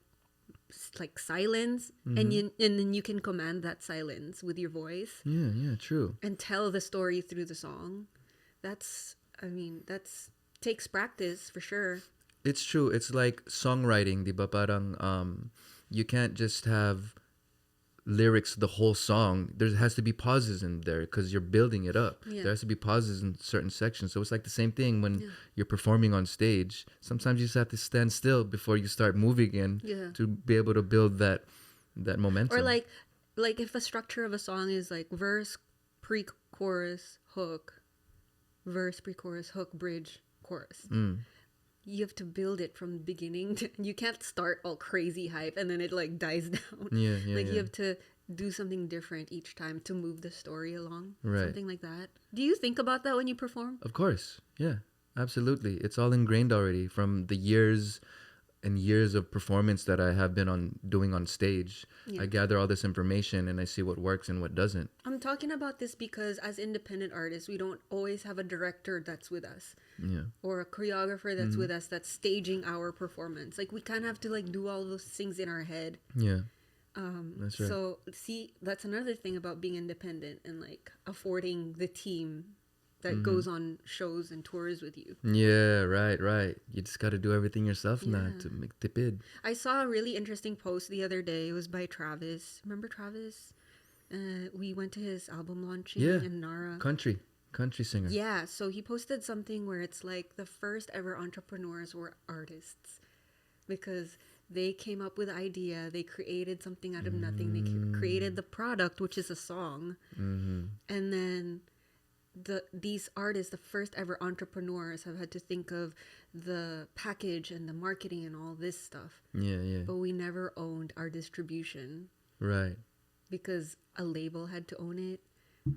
like silence, and then you can command that silence with your voice Yeah. Yeah. True. and tell the story through the song. That's that's takes practice for sure. It's true. It's like songwriting, di ba? Parang you can't just have lyrics the whole song. There has to be pauses in there because you're building it up. Yeah. There has to be pauses in certain sections. So it's like the same thing when Yeah. you're performing on stage. Sometimes you just have to stand still before you start moving in Yeah. to be able to build that momentum. Or like if a structure of a song is like verse, pre-chorus, hook, verse, pre-chorus, hook, bridge, chorus. You have to build it from the beginning. You can't start all crazy hype and then it like dies down. Yeah, yeah, Like yeah. you have to do something different each time to move the story along. Right. Something like that. Do you think about that when you perform? Of course. Yeah, absolutely. It's all ingrained already from the years and years of performance that I have been on doing on stage. Yeah. I gather all this information and I see what works and what doesn't. I'm talking about this because as independent artists, we don't always have a director that's with us Yeah. or a choreographer that's with us that's staging our performance. Like we kind of have to like do all those things in our head. Yeah. That's right. So see, that's another thing about being independent and like affording the team that goes on shows and tours with you. Yeah, right. You just got to do everything yourself now Yeah. to make tipid. I saw a really interesting post the other day. It was by Travis. Remember Travis? We went to his album launching Yeah. in Nara. Country singer. Yeah, so he posted something where it's like the first ever entrepreneurs were artists, because they came up with the idea, they created something out of nothing, they created the product, which is a song, and then these artists, the first ever entrepreneurs, have had to think of the package and the marketing and all this stuff. Yeah. But we never owned our distribution Right. because a label had to own it,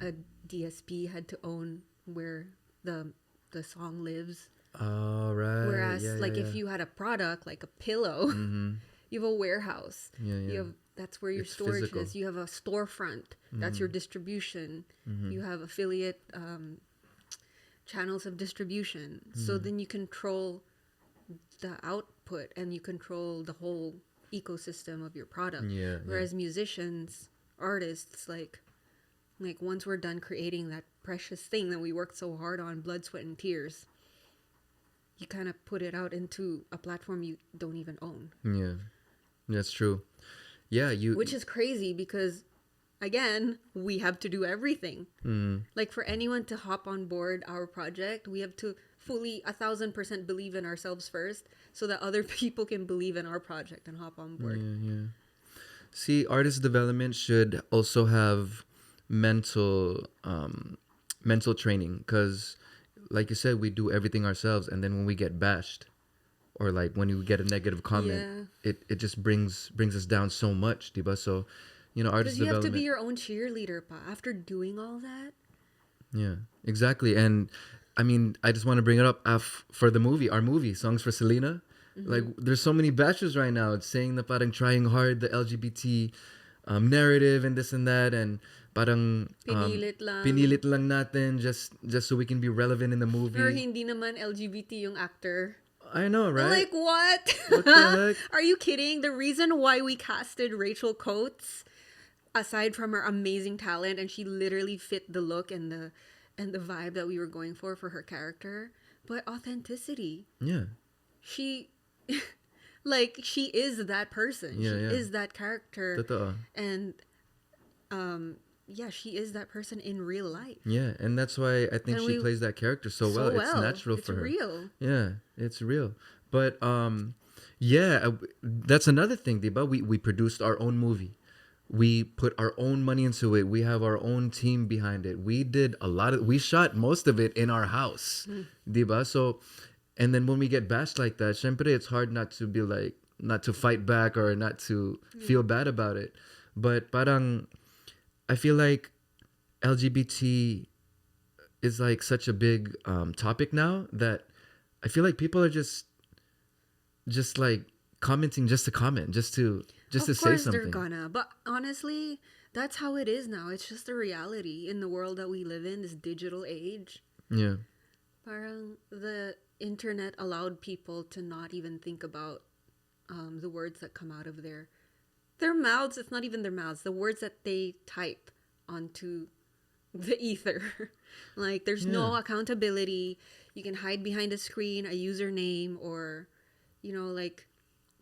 a DSP had to own where the song lives. Oh, right. Whereas, yeah, like, yeah, if yeah. you had a product like a pillow, you have a warehouse. Yeah, You yeah. have that's where your It's storage physical. is. You have a storefront. That's your distribution. You have affiliate channels of distribution. So then you control the output and you control the whole ecosystem of your product. Yeah, Whereas musicians, artists, like once we're done creating that precious thing that we worked so hard on, blood, sweat, and tears, you kind of put it out into a platform you don't even own. Yeah. That's true. Yeah, Which is crazy because, again, we have to do everything. Like for anyone to hop on board our project, we have to fully 1,000% believe in ourselves first, so that other people can believe in our project and hop on board. Yeah. See, artist development should also have mental training, because like you said, we do everything ourselves, and then when we get bashed or like when we get a negative comment, it just brings us down so much, diba? So, artist Because you have development. to be your own cheerleader, pa. After doing all that, Yeah, exactly. And I mean, I just want to bring it up for our movie, Songs for Selena. Like, there's so many bashers right now. It's saying that parang trying hard the LGBT narrative and this and that, and parang pinilit lang natin just so we can be relevant in the movie. or hindi naman LGBT yung actor. I know, right? Like, what? What the heck? Are you kidding? The reason why we casted Rachel Coates, aside from her amazing talent, and she literally fit the look and the vibe that we were going for her character, but authenticity. Yeah. She she is that person. Yeah, She yeah. is that character. Totoo. And she is that person in real life. Yeah, and that's why I think And she we- plays that character so well. It's natural It's for her. real. Yeah, it's real. But that's another thing, diba? We produced our own movie. We put our own money into it. We have our own team behind it. We shot most of it in our house, diba? So, and then when we get bashed like that, syempre, it's hard not to fight back or not to feel bad about it. But parang I feel like LGBT is like such a big topic now that I feel like people are just like commenting just to comment, just to Of say course they're something. gonna. But honestly, that's how it is now. It's just a reality in the world that we live in, this digital age. Yeah. Parang the internet allowed people to not even think about the words that come out of their mouths. It's not even their mouths. The words that they type onto the ether. Like there's Yeah. no accountability. You can hide behind a screen, a username, or like.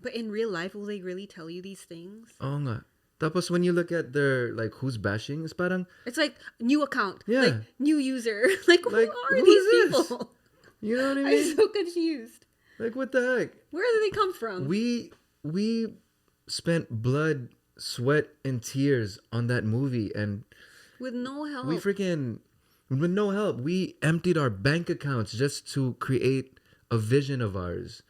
But in real life, will they really tell you these things? Oo nga. Tapos when you look at their like who's bashing, it's parang It's like new account, like yeah, new user. Like who like are who these is this? people? You know what I I'm mean? so confused. Like what the heck? Where do they come from? We spent blood, sweat, and tears on that movie, and With no we help. freaking with no help. We emptied our bank accounts just to create a vision of ours,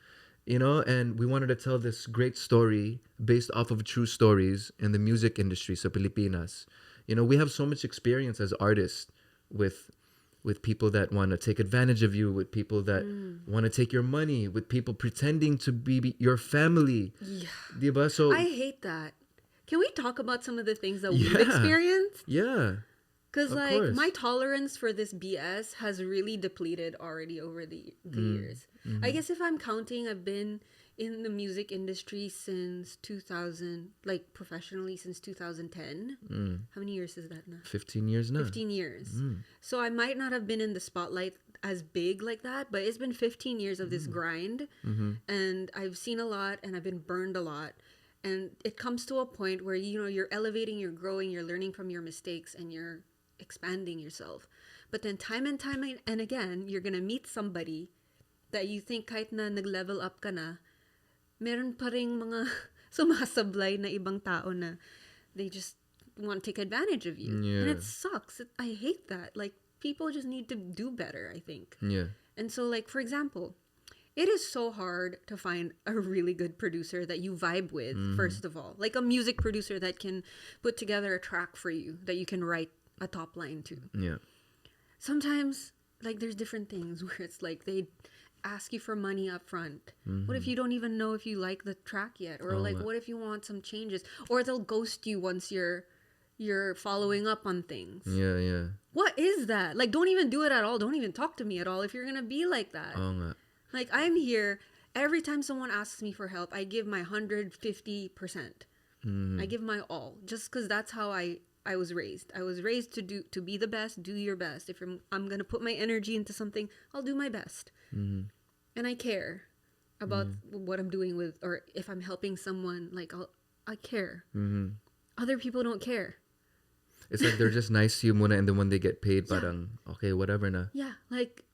and we wanted to tell this great story based off of true stories in the music industry, so Pilipinas. We have so much experience as artists with people that want to take advantage of you, with people that want to take your money, with people pretending to be your family. Yeah. Diba? So I hate that. Can we talk about some of the things that we've yeah, experienced? yeah, Because, of like, course. my tolerance for this BS has really depleted already over the years. I guess if I'm counting, I've been in the music industry since 2000, like, professionally since 2010. How many years is that now? 15 years now. 15 years. So I might not have been in the spotlight as big like that, but it's been 15 years of this grind. And I've seen a lot and I've been burned a lot. And it comes to a point where, you're elevating, you're growing, you're learning from your mistakes, and you're expanding yourself. But then time and again, you're gonna meet somebody that you think kahit na nag-level up ka na, meron pa ring mga sumasablay na ibang tao na they just want to take advantage of you. And Yeah. it sucks. I hate that. Like, people just need to do better, I think. Yeah. And so, like, for example, it is so hard to find a really good producer that you vibe with, first of all. Like a music producer that can put together a track for you, that you can write a top line to. Yeah. Sometimes, like, there's different things where it's like they ask you for money up front. What if you don't even know if you like the track yet? Or, like, what if you want some changes? Or they'll ghost you once you're following up on things. Yeah, yeah. What is that? Like, don't even do it at all. Don't even talk to me at all if you're gonna be like that. Oo nga. Like, I'm here. Every time someone asks me for help, I give my 150%. I give my all. Just because that's how I was raised. I was raised to be the best, do your best. If I'm going to put my energy into something, I'll do my best. And I care about what I'm doing with, or if I'm helping someone, like, I care. Other people don't care. It's like they're just nice to you muna, and then when they get paid, parang, okay, whatever na. Yeah, like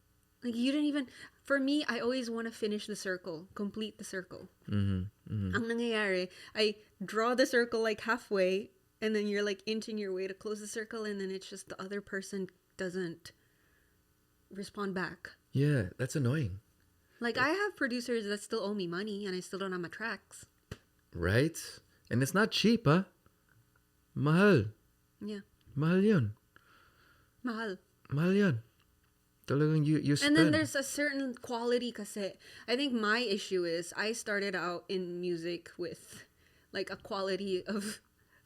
you didn't even. For me, I always want to finish the circle, complete the circle. Ang nangyayari, I draw the circle like halfway, and then you're like inching your way to close the circle, and then it's just the other person doesn't respond back. Yeah, that's annoying. Like, I have producers that still owe me money, and I still don't have my tracks. Right? And it's not cheap, huh? Mahal. Yeah, Mahal yun. mahal. Mahal yan. Talagang you spend. And then there's a certain quality kasi. I think my issue is I started out in music with like a quality of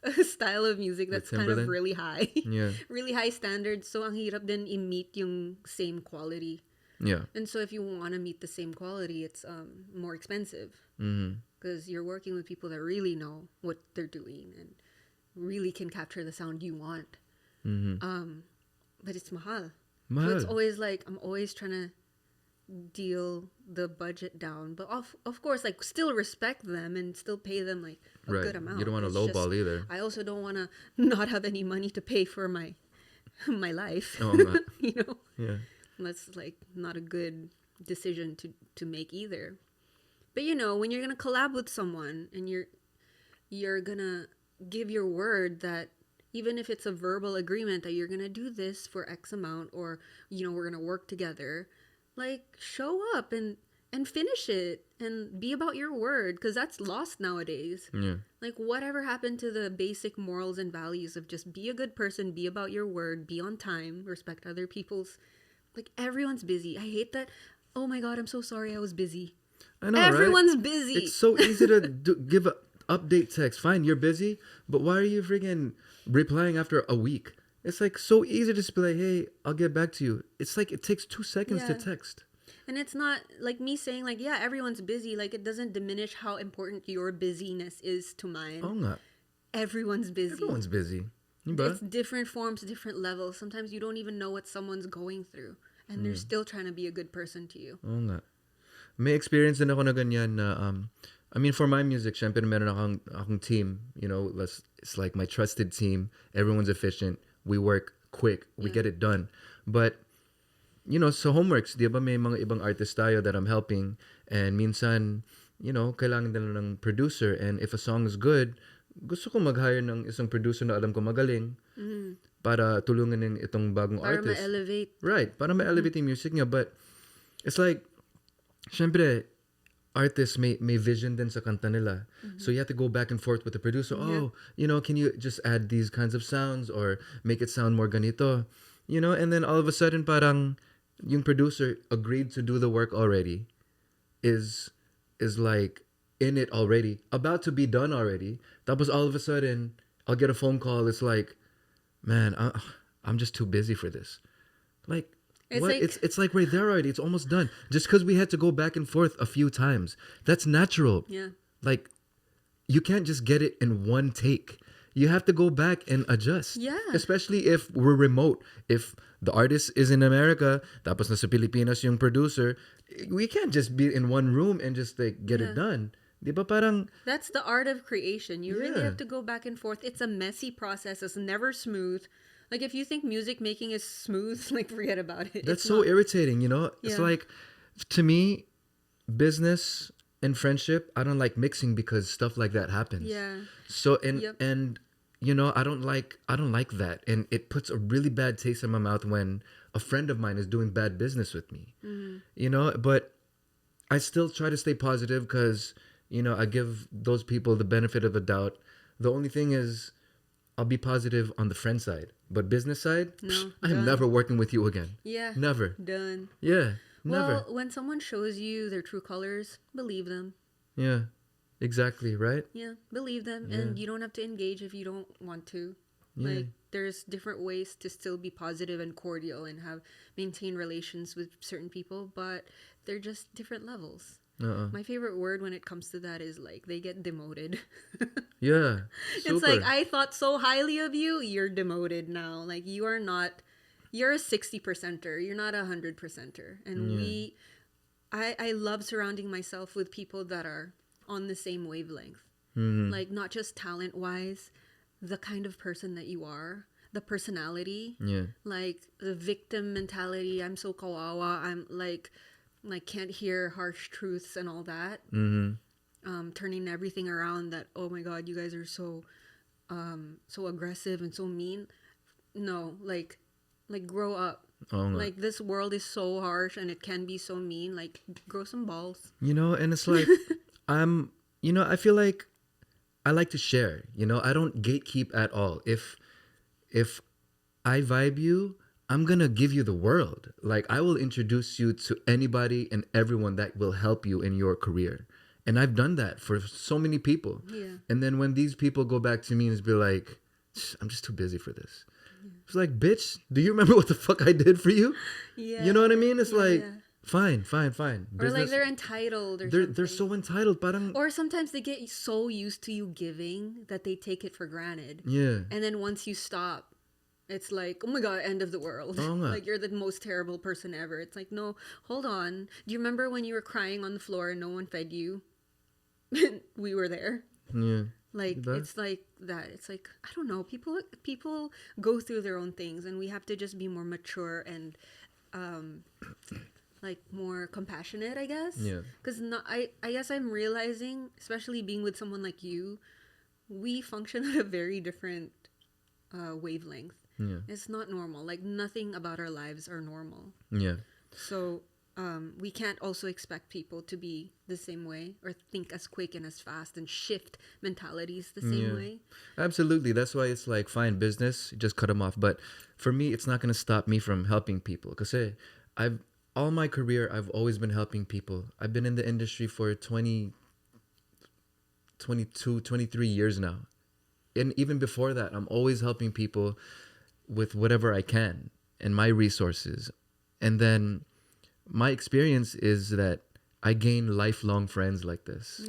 a style of music that's kind of Timberland? really high. Yeah. Really high standards. So ang hirap din i-meet yung same quality. Yeah. And so if you want to meet the same quality, it's more expensive. Because you're working with people that really know what they're doing and really can capture the sound you want. But it's mahal. Mahal. So it's always like, I'm always trying to deal the budget down. But of course, like, still respect them and still pay them like a Right. good amount. You don't want to It's lowball just, either. I also don't want to not have any money to pay for my life. Oo nga. You know? Yeah. That's like not a good decision to make either. But when you're going to collab with someone and you're going to give your word that even if it's a verbal agreement that you're going to do this for X amount, or, we're going to work together, like, show up and and finish it and be about your word, because that's lost nowadays. Yeah. Like, whatever happened to the basic morals and values of just be a good person, be about your word, be on time, respect other people's. Like, everyone's busy. I hate that. Oh my God, I'm so sorry I was busy. I know, right? Everyone's busy. It's so easy to give a update text. Fine, you're busy, but why are you freaking replying after a week? It's like so easy to just be like, hey, I'll get back to you. It's like it takes 2 seconds to Yeah. text. And it's not like me saying, like, yeah, everyone's busy. Like, it doesn't diminish how important your busyness is to mine. Oo nga. Everyone's busy. Everyone's busy. Diba? It's different forms, different levels. Sometimes you don't even know what someone's going through, and they're still trying to be a good person to you. Oo nga. May experience din ako na ganyan na, I mean, for my music, syempre meron akong team. You know, it's like my trusted team. Everyone's efficient. We work quick. We get it done. But, you know, sa homeworks, di ba may mga ibang artist tayo that I'm helping. And minsan, you know, kailangan nila ng producer. And if a song is good, gusto ko mag-hire ng isang producer na alam ko magaling para tulungan ng itong bagong Para artist. ma-elevate. Right, para ma-elevate yung music niya. But, it's like, syempre, artists may vision din sa kanta nila. So you have to go back and forth with the producer. Oh, you know, can you just add these kinds of sounds or make it sound more ganito? You know, and then all of a sudden parang yung producer agreed to do the work already is like in it already, about to be done already. Tapos all of a sudden, I'll get a phone call. It's like, man, I'm just too busy for this. Like, It's what? like- It's like right there already. It's almost done. Just because we had to go back and forth a few times. That's natural. Yeah. Like, you can't just get it in one take. You have to go back and adjust. Yeah. Especially if we're remote. If the artist is in America, tapos nasa Pilipinas yung producer, we can't just be in one room and just like get it done. Di ba parang, That's the art of creation. You really Yeah. have to go back and forth. It's a messy process. It's never smooth. Like, if you think music making is smooth, like, forget about it. that's It's so not. irritating, you know? It's Yeah. like, to me, business and friendship, I don't like mixing because stuff like that happens. Yeah. So Yep. and you know, I don't like that, and it puts a really bad taste in my mouth when a friend of mine is doing bad business with me. You know, but I still try to stay positive because, you know, I give those people the benefit of the doubt. The only thing is, I'll be positive on the friend side, but business side, No, I'm done. never working with you again. Yeah. Never. Done. Yeah, never. Well, when someone shows you their true colors, believe them. Yeah, exactly, right? Yeah, believe them. And you don't have to engage if you don't want to. Yeah. Like, there's different ways to still be positive and cordial and maintain relations with certain people, but they're just different levels. My favorite word when it comes to that is, like, they get demoted. Yeah, It's like, super. I thought so highly of you, you're demoted now. Like, you're a 60%er. You're not a 100%er. And I love surrounding myself with people that are on the same wavelength. Like, not just talent wise, the kind of person that you are, the personality, Yeah. like the victim mentality. I'm so kawawa. I'm like can't hear harsh truths and all that. Turning everything around. That, oh my God, you guys are so aggressive and so mean. No, like grow up. Oo nga. Like, this world is so harsh and it can be so mean. Like, grow some balls. You know, and it's like, I feel like I like to share, you know, I don't gatekeep at all. If I vibe you, I'm going to give you the world. Like, I will introduce you to anybody and everyone that will help you in your career. And I've done that for so many people. Yeah. And then when these people go back to me and be like, I'm just too busy for this. It's like, bitch, do you remember what the fuck I did for you? Yeah. You know what I mean? It's Yeah, like, yeah. fine. Or like they're entitled or They're something. so entitled. Parang, Or sometimes they get so used to you giving that they take it for granted. yeah. And then once you stop, it's like, oh my God, end of the world. Oo nga. Like, you're the most terrible person ever. It's like, no, hold on. Do you remember when you were crying on the floor and no one fed you? We were there. Yeah. Like, Diba? it's like that. It's like, I don't know. People go through their own things, and we have to just be more mature and like more compassionate, I guess. Yeah. Because I guess I'm realizing, especially being with someone like you, we function at a very different wavelength. Yeah. It's not normal. Like, nothing about our lives are normal. Yeah. So we can't also expect people to be the same way or think as quick and as fast and shift mentalities the same way. Absolutely. That's why it's like, fine, business, just cut them off. But for me, it's not going to stop me from helping people. Because I've all my career, I've always been helping people. I've been in the industry for 22, 23 years now. And even before that, I'm always helping people with whatever I can and my resources. And then my experience is that I gain lifelong friends like this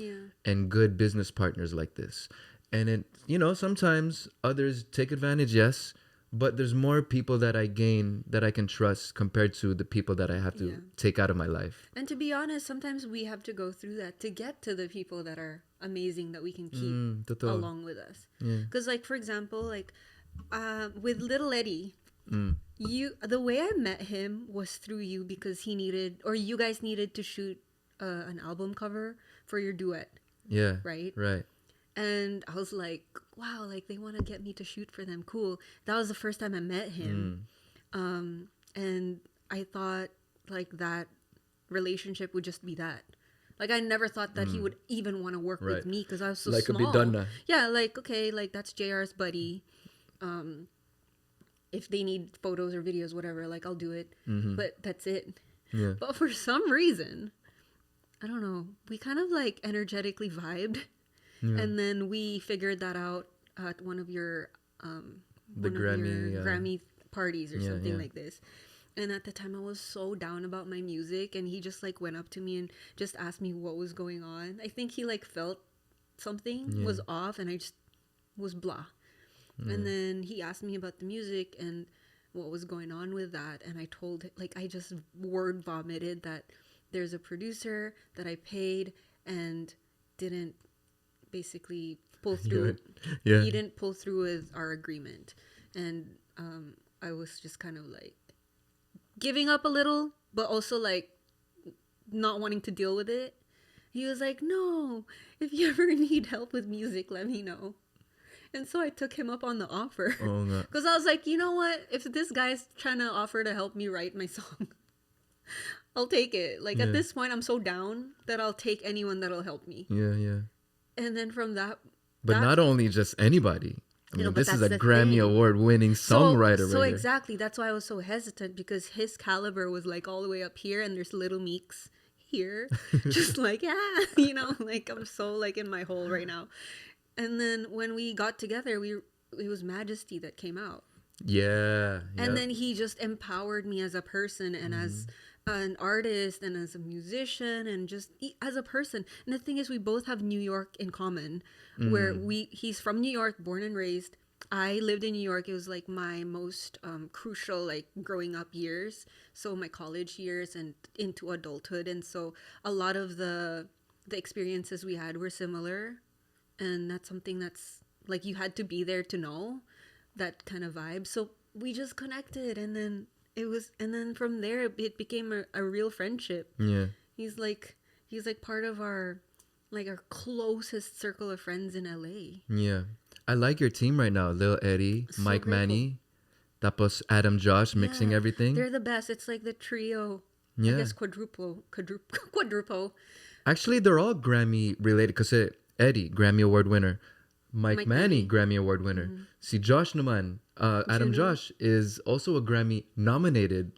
and good business partners like this. And sometimes others take advantage, yes, but there's more people that I gain that I can trust compared to the people that I have to take out of my life. And to be honest, sometimes we have to go through that to get to the people that are amazing that we can keep along with us. Because, like, for example, like with Little Eddie, the way I met him was through you because you guys needed to shoot an album cover for your duet. Yeah. Right? Right. And I was like, wow, like they want to get me to shoot for them. Cool. That was the first time I met him. And I thought like that relationship would just be that. Like I never thought that he would even want to work with me because I was so like small. Like a bidonna. Yeah, like, okay, like that's JR's buddy. If they need photos or videos, whatever, like I'll do it. But that's it. Yeah. But for some reason, I don't know, we kind of like energetically vibed. And then we figured that out at one of your Grammy parties or something like this. And at the time I was so down about my music and he just like went up to me and just asked me what was going on. I think he like felt something was off and I just was blah. And then he asked me about the music and what was going on with that. And I told like I just word vomited that there's a producer that I paid and didn't basically pull through. He didn't pull through with our agreement. And I was just kind of like giving up a little, but also like not wanting to deal with it. He was like, no, if you ever need help with music, let me know. And so I took him up on the offer. Because I was like, you know what? If this guy's trying to offer to help me write my song, I'll take it. Like at this point, I'm so down that I'll take anyone that'll help me. Yeah. And then from that... But not only just anybody. I mean, this is a Grammy Award-winning songwriter. So exactly. That's why I was so hesitant because his caliber was like all the way up here and there's Little Meeks here. Just like, like I'm so like in my hole right now. And then when we got together, it was Majesty that came out. Yeah. And then he just empowered me as a person and as an artist and as a musician and just as a person. And the thing is, we both have New York in common, where he's from New York, born and raised. I lived in New York. It was like my most crucial like growing up years. So my college years and into adulthood. And so a lot of the experiences we had were similar. And that's something that's like you had to be there to know that kind of vibe. So we just connected and then from there it became a real friendship. Yeah. He's like part of our closest circle of friends in LA. Yeah. I like your team right now. Lil Eddie, so Mike grateful. Manny, tapos Adam Josh mixing everything. They're the best. It's like the trio. Yeah. I guess quadruple. Actually, they're all Grammy related because Eddie, Grammy Award winner. Mike Manny, Grammy Award winner. Si Josh naman, Adam Josh is also a Grammy nominated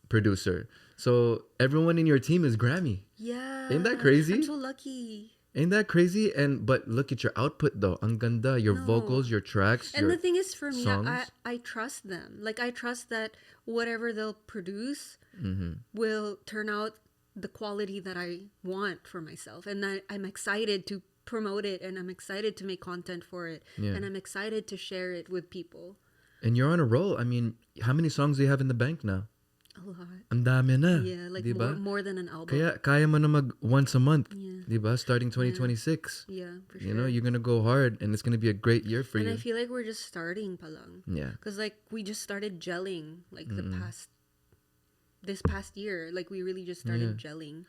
producer. So everyone in your team is Grammy. Yeah. Ain't that crazy? I'm so lucky. Ain't that crazy? But look at your output though. Ang ganda, your vocals, your tracks, and your the thing is for me, songs. I trust them. Like I trust that whatever they'll produce will turn out the quality that I want for myself. And I'm excited to promote it and I'm excited to make content for it. Yeah. And I'm excited to share it with people. And you're on a roll. I mean, how many songs do you have in the bank now? A lot. Ang dami na. Yeah, like diba? more than an album. Kaya mo na mag once a month. Yeah. Diba? Starting 2026. Yeah, for sure. You know, you're going to go hard and it's going to be a great year for you. And I feel like we're just starting pa lang. Yeah. Because like we just started gelling like this past year. Like we really just started gelling.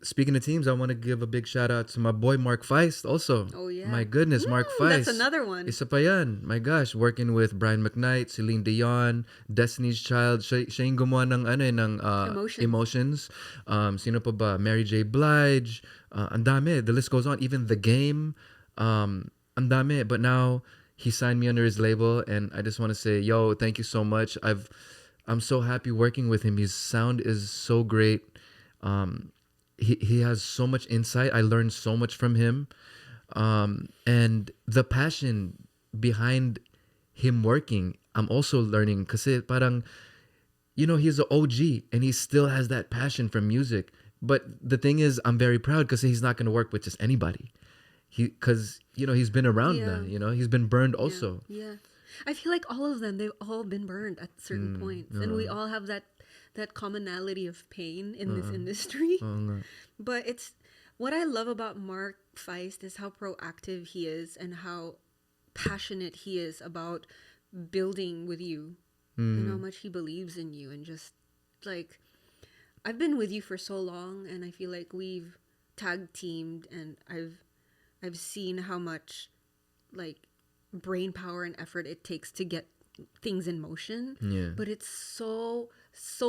Speaking of teams, I want to give a big shout out to my boy Mark Feist also. Oh My yeah. goodness, Mark That's Feist. another one. Isa pa yan. My gosh, working with Brian McKnight, Celine Dion, Destiny's Child. Siya yung gumawa ng, ng Emotions. Emotions. Sino pa ba? Mary J. Blige. Ang dami. The list goes on. Even The Game. Ang dami. But now, he signed me under his label, and I just want to say, yo, thank you so much. I'm so happy working with him. His sound is so great. He has so much insight. I learned so much from him. And the passion behind him working, I'm also learning. Kasi parang, he's an OG and he still has that passion for music. But the thing is, I'm very proud because he's not going to work with just anybody. Because, he's been around Yeah. now, he's been burned Yeah. also. Yeah. I feel like all of them, they've all been burned at certain points. And we all have that commonality of pain in this industry. Oo nga. But it's what I love about Mark Feist is how proactive he is and how passionate he is about building with you and how much he believes in you, and just like I've been with you for so long, and I feel like we've tag teamed, and I've seen how much like brain power and effort it takes to get things in motion. Yeah. But it's so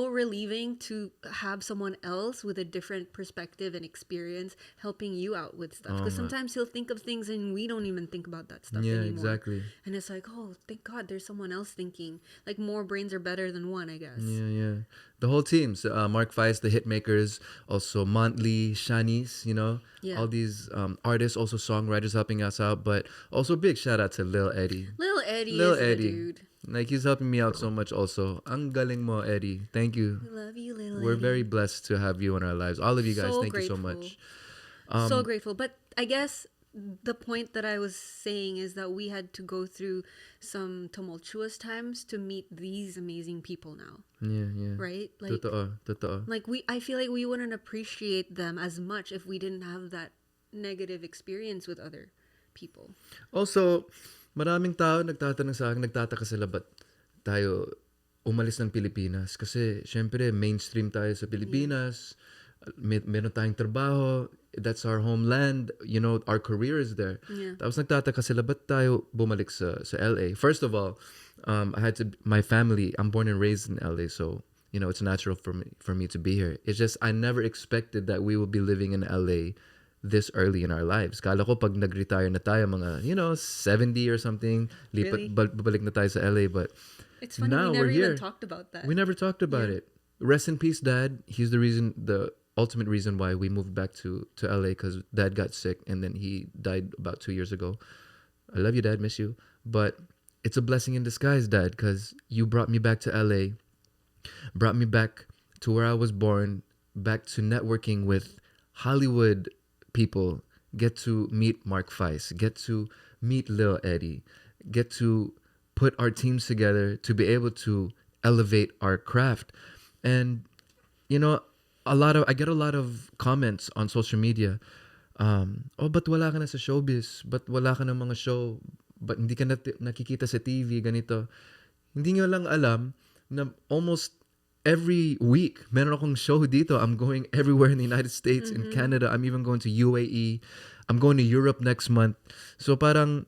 relieving to have someone else with a different perspective and experience helping you out with stuff, because sometimes he'll think of things and we don't even think about that stuff Yeah, anymore. exactly. And it's like, oh, thank God there's someone else thinking. Like, more brains are better than one, I guess. Yeah. The whole team. So, Mark Feist, the Hitmakers, also Montley, Shanice, Yeah. all these artists, also songwriters helping us out. But also big shout out to Lil Eddie. Lil Eddie Lil is the Eddie. dude. Like, he's helping me out so much also. Ang galing mo, Eddie. Thank you. We love you, Lil We're Eddie. very blessed to have you in our lives. All of you guys, So thank you so grateful. much. So grateful. But I guess the point that I was saying is that we had to go through some tumultuous times to meet these amazing people now, Yeah. right? Like, Totoo. I feel like we wouldn't appreciate them as much if we didn't have that negative experience with other people. Also, maraming tao nagtatanong sa akin, nagtataka sila ba't tayo umalis ng Pilipinas? Kasi, syempre, mainstream tayo sa Pilipinas. Meron tayong trabaho. That's our homeland. Our career is there. Yeah. Tapos nagtataka sila, ba't tayo bumalik sa LA? First of all, my family, I'm born and raised in LA, so, it's natural for me to be here. It's just, I never expected that we would be living in LA this early in our lives. Kala ko pag nag-retire na tayo, mga, 70 or something, Really? babalik na tayo sa LA, but It's funny, now we we're never here. even talked about that. We never talked about Yeah. it. Rest in peace, Dad. He's the ultimate reason why we moved back to LA, because Dad got sick and then he died about 2 years ago. I love you, Dad. Miss you. But it's a blessing in disguise, Dad, because you brought me back to LA, brought me back to where I was born, back to networking with Hollywood people, get to meet Mark Feist, get to meet Lil Eddie, get to put our teams together to be able to elevate our craft. And I get a lot of comments on social media. Ba't wala ka na sa showbiz? Ba't wala ka ng mga show? Ba't hindi ka nakikita sa TV, ganito? Hindi nyo lang alam na almost every week, meron akong show dito. I'm going everywhere in the United States, in Canada. I'm even going to UAE. I'm going to Europe next month. So parang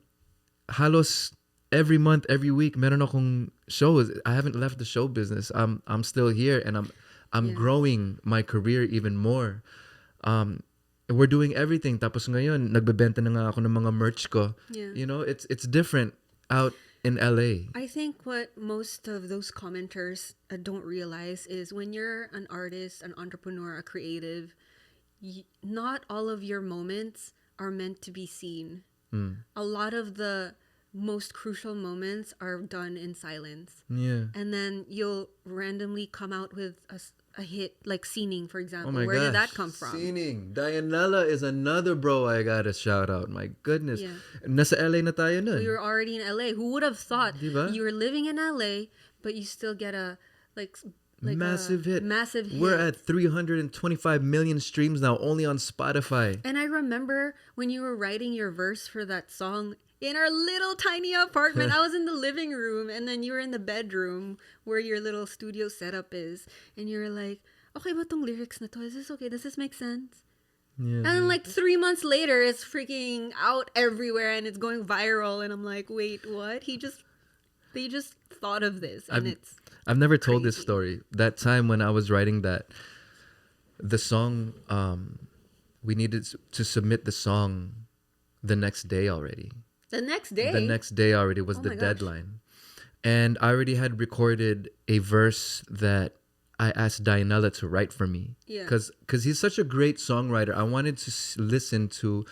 halos every month, every week, meron akong shows. I haven't left the show business. I'm still here, and I'm Yeah. growing my career even more. We're doing everything. Tapos ngayon, nagbebenta na nga ako ng mga merch ko. Yeah. It's different out in LA. I think what most of those commenters don't realize is when you're an artist, an entrepreneur, a creative, not all of your moments are meant to be seen. A lot of the most crucial moments are done in silence. Yeah. And then you'll randomly come out with a hit, like Scening, for example. Oh my Where did gosh. that come from? Scening. Dianella is another bro I gotta shout out. My goodness. Yeah. Nasa LA na tayo nun. We were already in LA. Who would have thought Diba? you were living in LA, but you still get a like massive hit. Massive hit. We're at 325 million streams now, only on Spotify. And I remember when you were writing your verse for that song in our little tiny apartment. I was in the living room, and then you were in the bedroom where your little studio setup is, and you were like, okay ba tong lyrics na to? Is this okay? Does this make sense? Yeah. And then like 3 months later, it's freaking out everywhere and it's going viral. And I'm like, wait, what? They just thought of this, and it's I've never told this crazy. story. That time when I was writing the song, we needed to submit the song the next day already. The next day. The next day already was Oh the my gosh. deadline. And I already had recorded a verse that I asked Dianella to write for me. Yeah. Because he's such a great songwriter. I wanted to listen to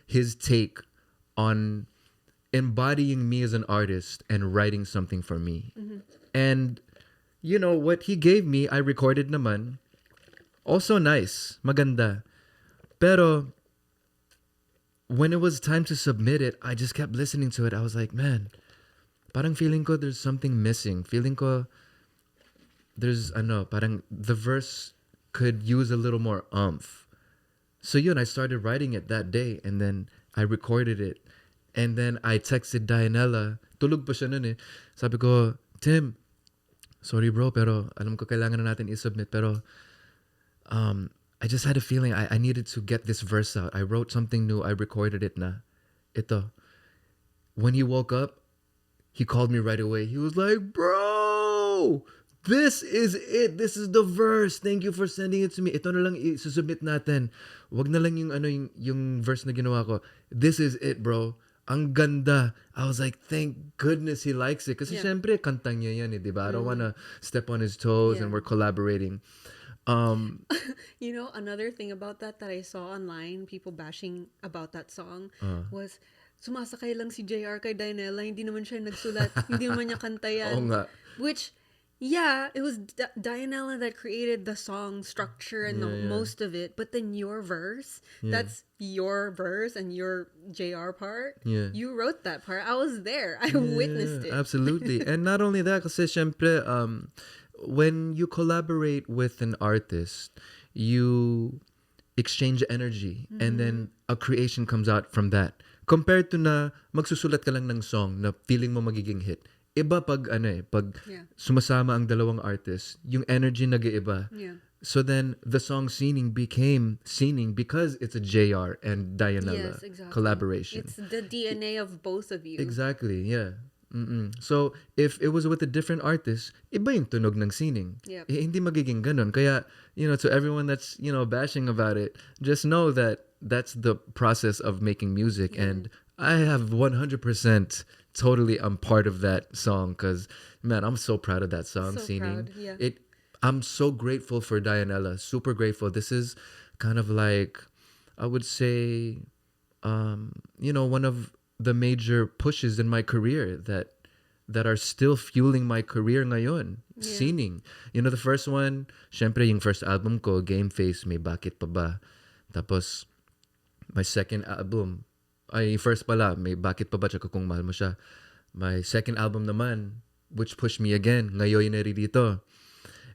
his take on embodying me as an artist and writing something for me. And, you know, what he gave me, I recorded naman. Also nice. Maganda. Pero, when it was time to submit it, I just kept listening to it. I was like, man, parang feeling ko there's something missing. Feeling ko there's, parang the verse could use a little more umph. So yun, I started writing it that day and then I recorded it. And then I texted Dianella. Tulog pa siya nun eh. Sabi ko, Tim, sorry bro, pero alam ko kailangan na natin isubmit. Pero I just had a feeling I needed to get this verse out. I wrote something new. I recorded it na. Ito. When he woke up, he called me right away. He was like, bro, this is it. This is the verse. Thank you for sending it to me. Ito na lang isusubmit natin. Wag na lang yung verse na ginawa ko. This is it, bro. Ang ganda. I was like, thank goodness he likes it. Kasi Yeah. syempre, kantang niya yan eh, diba? I don't wanna step on his toes and Yeah. we're collaborating. You know, another thing about that I saw online, people bashing about that song, was sumasakay lang si JR kay Dianella, hindi naman siya nagsulat, hindi naman niya kanta yan. Oo nga. Which, yeah, it was Dianella that created the song structure and Yeah. most of it, but then your verse, that's your verse and your JR part. Yeah. You wrote that part. I was there. I witnessed it. Absolutely. And not only that, kasi syempre, when you collaborate with an artist, you exchange energy and then a creation comes out from that. Compared to na magsusulat ka lang ng song na feeling mo magiging hit. Iba pag pag Yeah. sumasama ang dalawang artist, yung energy nag-iiba. Yeah. So then the song Seening became Seening because it's a JR and Dianella Yes, exactly. collaboration. It's the DNA of both of you. Exactly, yeah. So, if it was with a different artist, iba yung tunog ng sining. Yep. Hindi magiging ganun. Kaya, to everyone that's, bashing about it, just know that that's the process of making music. And I have 100% totally I'm part of that song because, man, I'm so proud of that song, So Sining. proud, yeah. I'm so grateful for Dianella. Super grateful. This is kind of like, I would say, one of the major pushes in my career that are still fueling my career ngayon. Yeah. Sining. The first one, syempre yung first album ko, Game Face, may Bakit Pa Ba. Tapos, my second album, first pala, may Bakit Pa Ba, tsaka Kung Mahal Mo Siya. My second album naman, which pushed me again, Ngayon Naririto.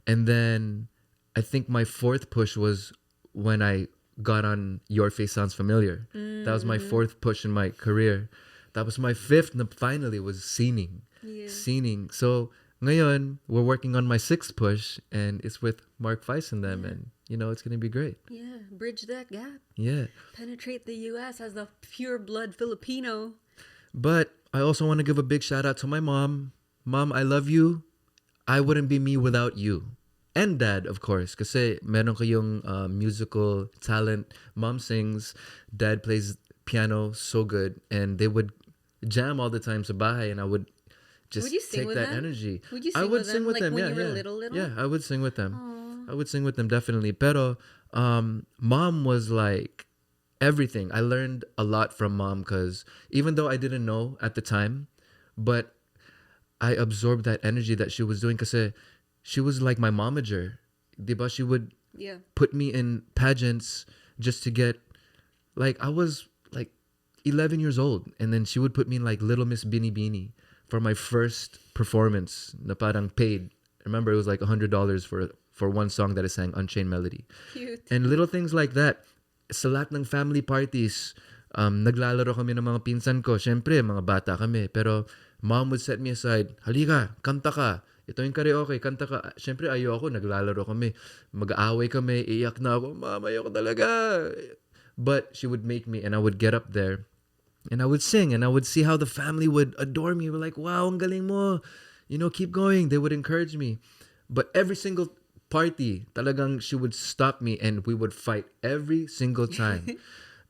And then, I think my fourth push was when I got on Your Face Sounds Familiar. That was my fourth push in my career. That was my fifth na finally was Sining. Yeah. Sining. So, ngayon, we're working on my sixth push and it's with Mark Weiss and them and, it's going to be great. Yeah, bridge that gap. Yeah. Penetrate the U.S. as a pure blood Filipino. But I also want to give a big shout out to my mom. Mom, I love you. I wouldn't be me without you. And dad, of course, kasi meron kayong musical talent. Mom sings, dad plays piano so good, and they would jam all the time sa bahay, and I would just Would you sing take with that them? energy. Would you I sing would with sing them, with like, them. when Yeah, you were yeah. little? Yeah, I would sing with them. Aw. I would sing with them definitely. Pero mom was like everything. I learned a lot from mom because even though I didn't know at the time, but I absorbed that energy that she was doing because she was like my momager. Diba? She would Yeah. put me in pageants just to get, like, I was like 11 years old. And then she would put me in like Little Miss Bini Bini for my first performance na parang paid. Remember, it was like $100 for one song that I sang, Unchained Melody. Cute. And little things like that. Sa lahat ng family parties, naglalaro kami ng mga pinsan ko. Syempre, mga bata kami. Pero mom would set me aside. Halika, kanta ka. ito yung karaoke, kanta ka. Siyempre, ayoko, naglalaro kami. Mag-aaway kami, iyak na ako, mama, ayoko talaga. But she would make me, and I would get up there, and I would sing, and I would see how the family would adore me. We're like, wow, ang galing mo. Keep going. They would encourage me. But every single party, talagang she would stop me, and we would fight every single time.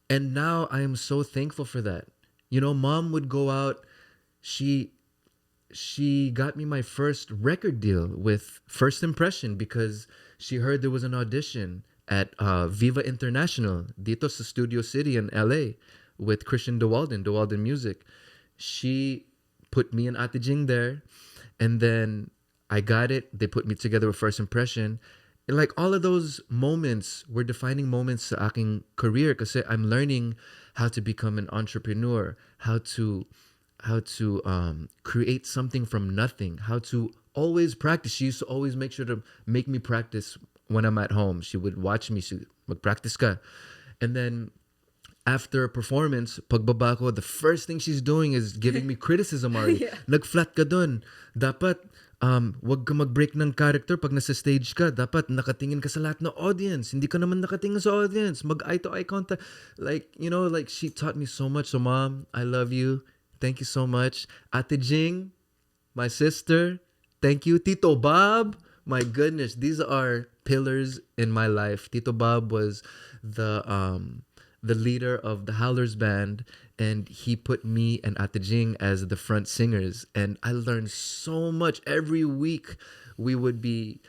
And now I am so thankful for that. Mom would go out. She got me my first record deal with First Impression because she heard there was an audition at Viva International dito sa Studio City in LA with Christian DeWalden Music. She put me and Ate Jing there, and then I got it. They put me together with First Impression. And like all of those moments were defining moments sa aking career kasi I'm learning how to become an entrepreneur, how to create something from nothing, how to always practice. She used to always make sure to make me practice when I'm at home. She would watch me. She mag-practice ka. And then after a performance, pagbaba ko, the first thing she's doing is giving me criticism already. Yeah. Nag-flat ka dun. Dapat, wag ka mag-break ng character pag nasa stage ka. Dapat nakatingin ka sa lahat ng audience. Hindi ka naman nakatingin sa audience. Mag-eye-to-eye contact. Like she taught me so much. So, Mom, I love you. Thank you so much. Ate Jing, my sister, thank you. Tito Bob, my goodness, these are pillars in my life. Tito Bob was the leader of the Howlers band, and he put me and Ate Jing as the front singers. And I learned so much. Every week we would be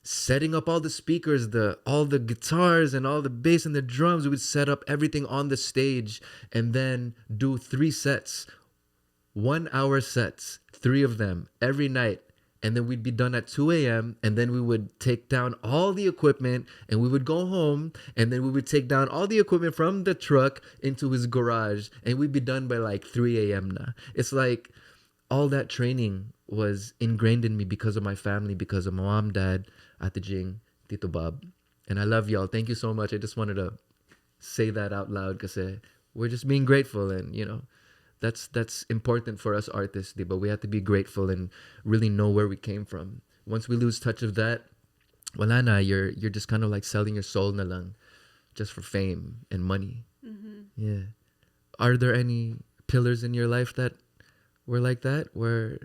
setting up all the speakers, all the guitars and all the bass and the drums. We would set up everything on the stage and then do 3 sets, 1-hour sets, 3 of them every night. And then we'd be done at 2 a.m. And then we would take down all the equipment and we would go home. And then we would take down all the equipment from the truck into his garage. And we'd be done by like 3 a.m. na. It's like all that training was ingrained in me because of my family, because of my mom, dad, Ate Jing, Tito Bob. And I love y'all. Thank you so much. I just wanted to say that out loud kasi we're just being grateful, and that's important for us artists, diba? We have to be grateful and really know where we came from. Once we lose touch of that, wala na, you're just kind of like selling your soul na lang just for fame and money. Mm-hmm. Yeah. Are there any pillars in your life that were like that? Were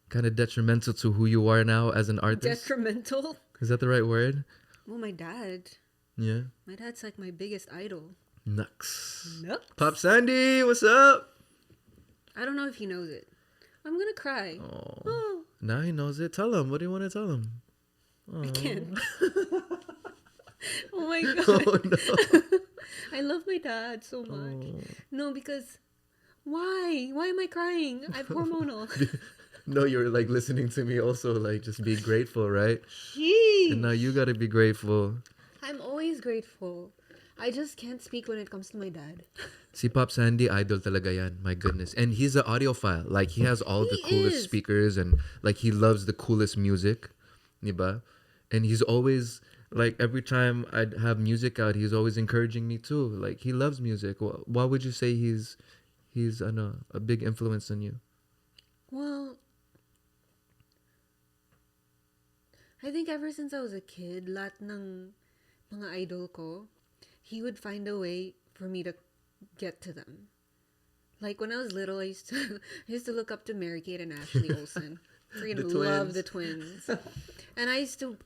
kind of detrimental to who you are now as an artist? Detrimental? Is that the right word? Well, my dad. Yeah. My dad's like my biggest idol. Nux. Nope. Pop Sandy, what's up? I don't know if he knows it. I'm gonna cry. Oh. Now he knows it. Tell him. What do you want to tell him? I can't. Oh my god. Oh, no. I love my dad so much. Oh. No, because why? Why am I crying? I'm hormonal. No, you're like listening to me also, like just be grateful, right? Jeez. And now you gotta be grateful. I'm always grateful. I just can't speak when it comes to my dad. Si Pop Sandy, idol talaga yan. My goodness. And he's an audiophile. Like, he has all the coolest is. speakers, and like he loves the coolest music. Diba? And he's always, like, every time I'd have music out, he's always encouraging me too. Like, he loves music. Why would you say he's a big influence on you? Well, I think ever since I was a kid, lahat ng mga idol ko, he would find a way for me to get to them. Like when I was little, I used to look up to Mary-Kate and Ashley Olsen. Freaking love the twins. And I used to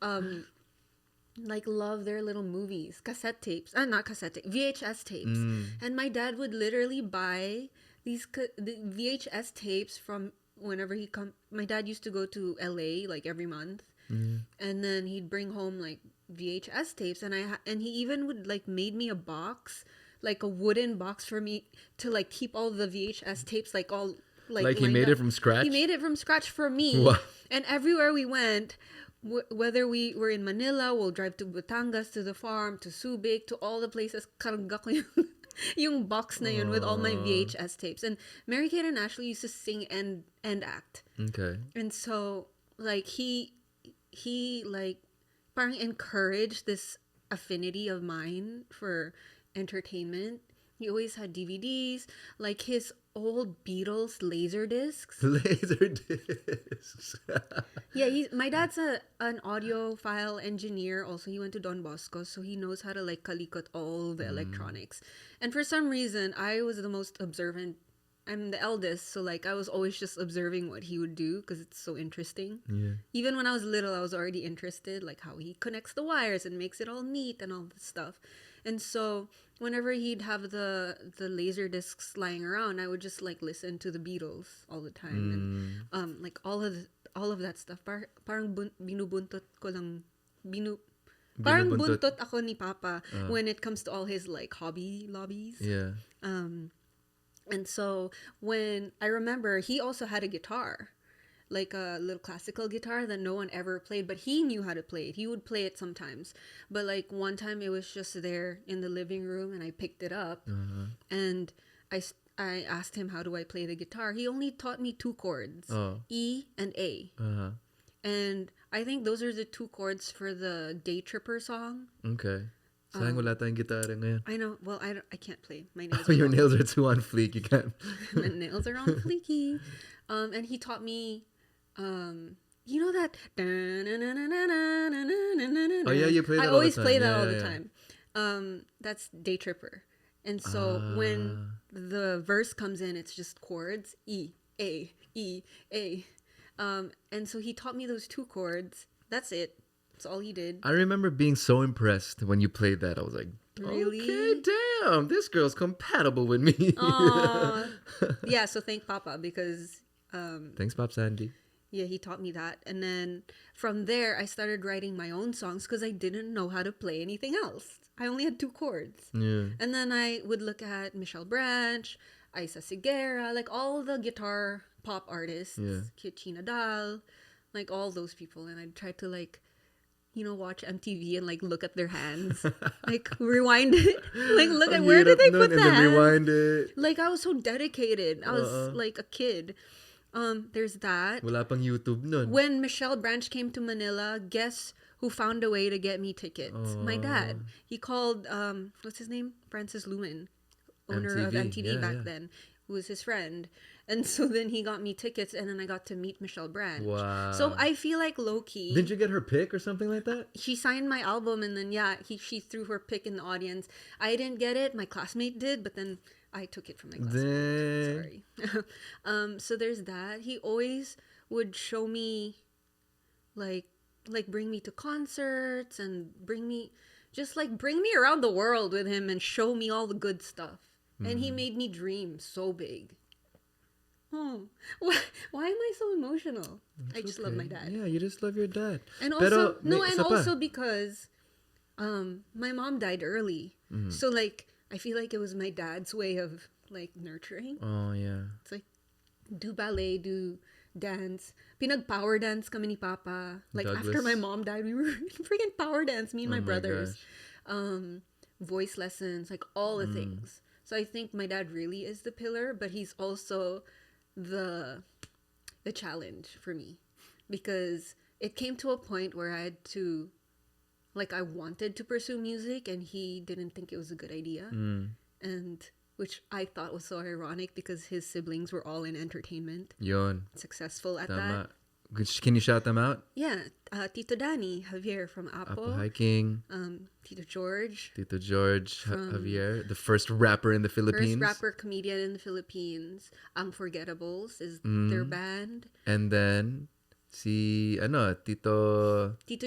like love their little movies, cassette tapes. Not cassette tapes, VHS tapes. And my dad would literally buy the VHS tapes from whenever he come. My dad used to go to LA like every month. And then he'd bring home like VHS tapes, and he even would like made me a box, like a wooden box for me to like keep all the VHS tapes like all like he made it from scratch? He made it from scratch for me. Wow. And everywhere we went, whether we were in Manila, we'll drive to Batangas, to the farm, to Subic, to all the places. Karga ko yung box na yun with all my VHS tapes. And Mary-Kate and Ashley used to sing and act. Okay. And so like he like parang encouraged this affinity of mine for entertainment He always had DVDs, like his old Beatles laser discs. Laser discs. Yeah, my dad's an audiophile engineer. Also, he went to Don Bosco, so he knows how to like kalikot all the electronics. And for some reason, I was the most observant. I'm the eldest, so like I was always just observing what he would do because it's so interesting. Yeah. Even when I was little, I was already interested, like how he connects the wires and makes it all neat and all this stuff. And so whenever he'd have the laser discs lying around, I would just like listen to the Beatles all the time, and like all of that stuff. Parang binubuntot ko lang parang Binubuntot. buntot ako ni Papa when it comes to all his like hobby lobbies. Yeah. And so when I remember, he also had a guitar, like a little classical guitar that no one ever played, but he knew how to play it. He would play it sometimes. But like one time it was just there in the living room and I picked it up and I asked him, how do I play the guitar? He only taught me 2 chords, E and A. And I think those are the 2 chords for the Day Tripper song. Okay. Sayang wala tayong gitara ngayon. I know. Well, I can't play. My nails. Your nails are too on fleek. You can't. My nails are on fleeky. And he taught me, you know that. Oh yeah, you play that. I all always the time. play that Yeah, all yeah, the yeah. time. That's Day Tripper. And so when the verse comes in, it's just chords: E, A, E, A. And so he taught me those 2 chords. That's it. That's all he did. I remember being so impressed when you played that. I was like, Really? okay, damn, this girl's compatible with me. Aw. Yeah, so thank Papa because Thanks, Pop Sandy. yeah, he taught me that. And then from there, I started writing my own songs because I didn't know how to play anything else. I only had 2 chords. Yeah. And then I would look at Michelle Branch, Isa Sigera, like all the guitar pop artists, Yeah. Kitchi Nadal, like all those people. And I'd try to like, watch MTV and like look at their hands, like rewind it, like look at where did they put and that? then rewind it. Like I was so dedicated. I was like a kid. There's that. Wala pang YouTube nun. When Michelle Branch came to Manila, guess who found a way to get me tickets? My dad. He called what's his name? Francis Lumen, owner of MTV back then, who was his friend. And so then he got me tickets and then I got to meet Michelle Branch. Wow. So I feel like low-key. Didn't you get her pick or something like that? She signed my album and then she threw her pick in the audience. I didn't get it. My classmate did, but then I took it from my classmate. Sorry. So there's that. He always would show me like bring me to concerts and bring me around the world with him and show me all the good stuff. And he made me dream so big. Oh, why am I so emotional? I just love my dad. Yeah, you just love your dad. And also, Pero, also because my mom died early. So like I feel like it was my dad's way of like nurturing. Oh, yeah. It's like do ballet, do dance. Pinag-power dance kami ni Papa. Like Douglas. after my mom died, we were freaking power dance, me and my Oh my brothers. Voice lessons, like all the things. So I think my dad really is the pillar, but he's also the challenge for me because it came to a point where I had to I wanted to pursue music and he didn't think it was a good idea. And which I thought was so ironic because his siblings were all in entertainment. Yon. Successful at Tama. that. Can you shout them out? Yeah. Tito Danny, Javier from Apo Apo. Hiking. Tito George. Tito George, Javier, the first rapper in the Philippines. First rapper comedian in the Philippines. Unforgettables is their band. And then, Tito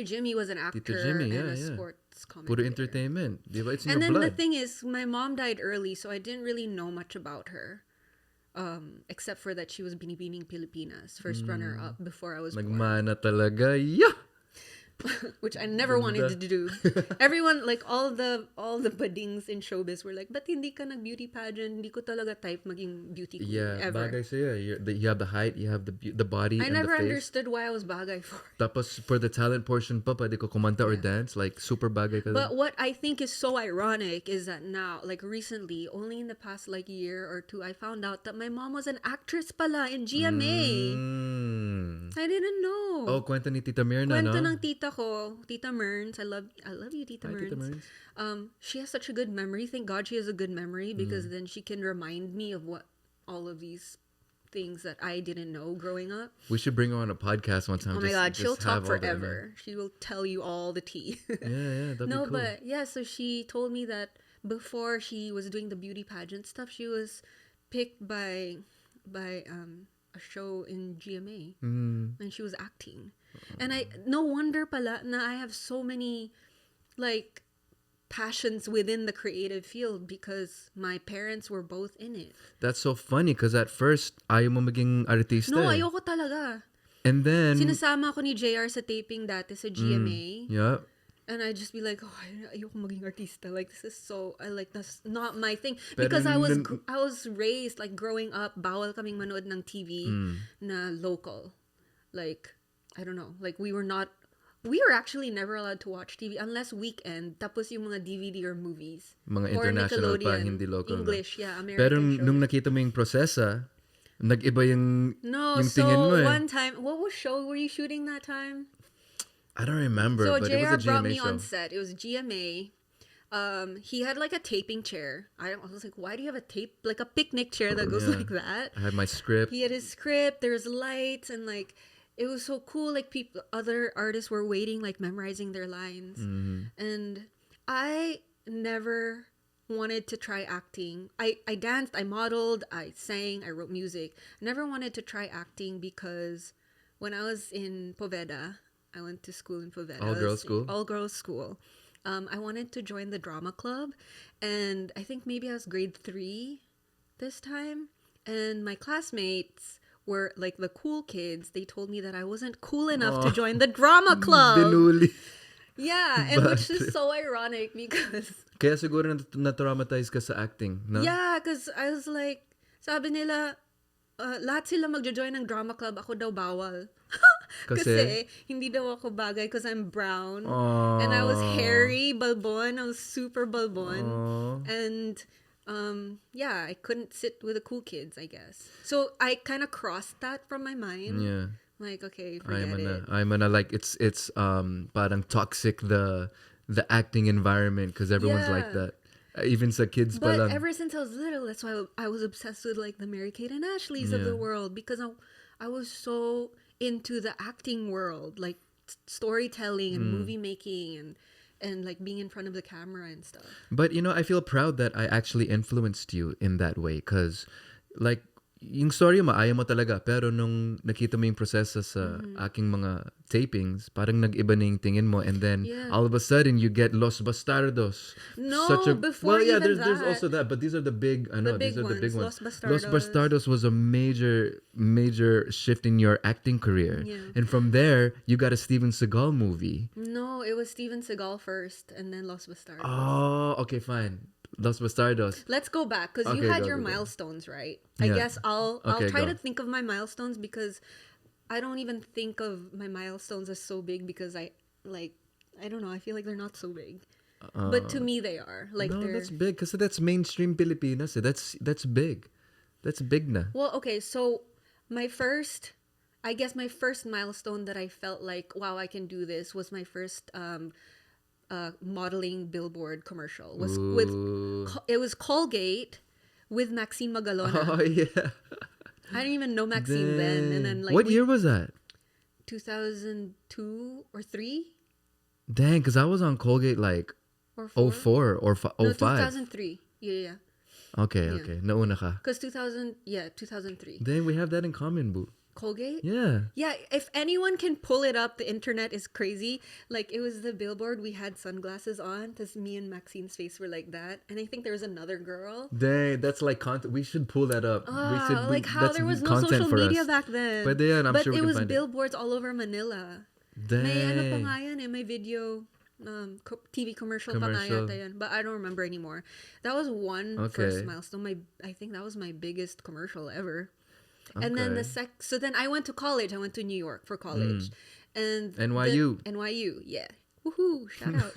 Jimmy was an actor Jimmy, and a yeah. sports commentator. Puro entertainment. Diba? It's in And your then blood. the thing is, my mom died early, so I didn't really know much about her. Except for that she was Binibining Pilipinas, first runner-up before I was born. Nagmana talaga. Yeah! Which I never wanted to do. Everyone, like all the buddings in showbiz were like, "Ba't hindi ka nag-beauty pageant? Hindi ko talaga type maging beauty queen Yeah, ever." bagay sa'yo. You have the height, you have the body, I and never the face. understood why I was bagay for it. Tapos, for the talent portion pa, pwede ko kumanta or dance. Like, super bagay ka. But what I think is so ironic is that now, like recently, only in the past like year or two, I found out that my mom was an actress pala in GMA. I didn't know. Oh, kwento ni Tita Mirna, Kwento no? ng tita tita ko, Tita Merns, I love you, Tita Hi, Tita Merns. Merns. She has such a good memory. Thank God she has a good memory because then she can remind me of what all of these things that I didn't know growing up. We should bring her on a podcast one time. Oh my God, she'll just talk have all that, man. forever. She will tell you all the tea. Yeah, that'd No, be cool. but yeah, so she told me that before she was doing the beauty pageant stuff, she was picked by a show in GMA and she was acting. And I no wonder pala na I have so many like passions within the creative field because my parents were both in it. That's so funny because at first, ayaw mo maging artista. No, eh. ayoko talaga. And then, Sinasama ko ni JR sa taping dati sa GMA. yeah. And I'd just be like, oh, ayoko maging artista. Like, this is so, that's not my thing. Pero Because I was raised, like, growing up, bawal kaming manood ng TV na local. Like, I don't know. Like, we were actually never allowed to watch TV unless weekend. Tapos yung mga DVD or movies. Mga Or international pa, Nickelodeon, hindi local. English, yeah, American Pero shows. nung nakita mo yung prosesa, nag-iba yung tingin mo so eh. one time, what show were you shooting that time? I don't remember, So but it JR was a brought GMA me show. on set. It was GMA. He had like a taping chair. I was like, why do you have like a picnic chair that goes Yeah. like that? I had my script. He had his script. There's lights and like it was so cool. Like other artists were waiting, like memorizing their lines, and I never wanted to try acting. I danced, I modeled, I sang, I wrote music. Never wanted to try acting because when I was in Poveda, I went to school in Poveda. All-girls school? All-girls school. I wanted to join the drama club, and I think maybe I was grade 3 this time, and my classmates were like the cool kids. They told me that I wasn't cool enough to join the drama club. Binuli. Yeah, and which is so ironic because Kaya siguro na-traumatize ka sa acting, no? yeah, because I was like, sabi nila, lahat sila magjo-join ng drama club, ako daw bawal. Kasi hindi daw ako bagay because I'm brown. Aww. And I was hairy, balbon. I was super balbon. Aww. And yeah, I couldn't sit with the cool kids, I guess. So I kind of crossed that from my mind. Yeah. Like, okay, forget it. I'm gonna like it's parang toxic the acting environment because everyone's like Yeah. that. Even sa kids pa But lang. ever since I was little, that's why I was obsessed with like the Mary-Kate and Ashleys of the world because I was so into the acting world, like storytelling and movie making and like being in front of the camera and stuff. But you know, I feel proud that I actually influenced you in that way because like yung story mo, ayaw mo talaga. Pero nung nakita mo yung proseso sa aking mga tapings, parang nag-iba na yung tingin mo. And then, all of a sudden, you get Los Bastardos. No, Well, before yeah, even there's that. also that. But these are the big, The these are the big ones. Los Los Bastardos was a major shift in your acting career. Yeah. And from there, you got a Steven Seagal movie. No, it was Steven Seagal first and then Los Bastardos. Oh, okay, fine. Los Bastardos. Let's go back because Okay, you had go, your go, go. milestones, right? I Yeah. guess I'll Okay, try go. to think of my milestones because I don't even think of my milestones as so big because I don't know, I feel like they're not so big. But to me they are. Like No, they're that's big because that's mainstream Pilipinas. Eh. That's big. That's big na. Well, okay, so my first milestone that I felt like, wow, I can do this was my first modeling billboard commercial. It was Colgate with Maxine Magalona. Oh yeah. I didn't even know Maxine then, and then like what year was that? 2002 or 3 Dang, because I was on Colgate like or 4? 04 or 05. No, 2003. Yeah. Okay, Yeah. okay. Nauna ka. Because 2003. Then we have that in common, boo. Colgate? Yeah. Yeah, if anyone can pull it up, the internet is crazy. Like, it was the billboard, we had sunglasses on, because me and Maxine's face were like that. And I think there was another girl. Dang, that's like content. We should pull that up. Like how there was no social media back then. But yeah, I'm sure we it can was find billboards all over Manila. Dang. May ano pa nga yan, may video, TV commercial pa nga Commercial. yata yan. But I don't remember anymore. That was one first milestone. I think that was my biggest commercial ever. And then so then I went to college. I went to New York for college. And NYU. NYU, yeah. Woohoo, shout out.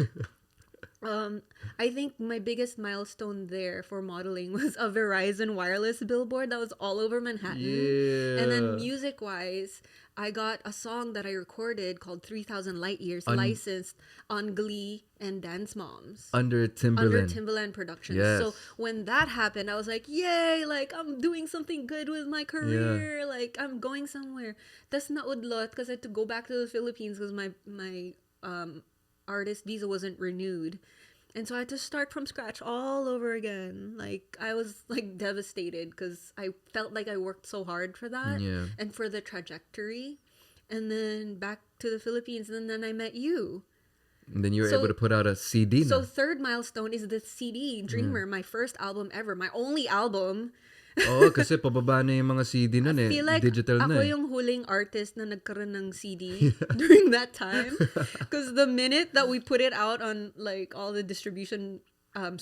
I think my biggest milestone there for modeling was a Verizon wireless billboard that was all over Manhattan. Yeah. And then music-wise, I got a song that I recorded called 3,000 Light Years licensed on Glee and Dance Moms. Under Under Timberland. Timbaland Productions. Yes. So when that happened, I was like, yay, like I'm doing something good with my career. Like I'm going somewhere. That's not udlot because I had to go back to the Philippines because my artist visa wasn't renewed. And so I had to start from scratch all over again. Like I was like devastated because I felt like I worked so hard for that Yeah. and for the trajectory. And then back to the Philippines, and then I met you. And then you were So- able to put out a CD So na. third milestone is the CD, Dreamer, my first album ever, my only album. Oo, kasi pababa na yung mga CD nun I eh. feel like Digital na ako eh. yung huling artist na nagkaroon ng CD during that time. Because the minute that we put it out on like all the distribution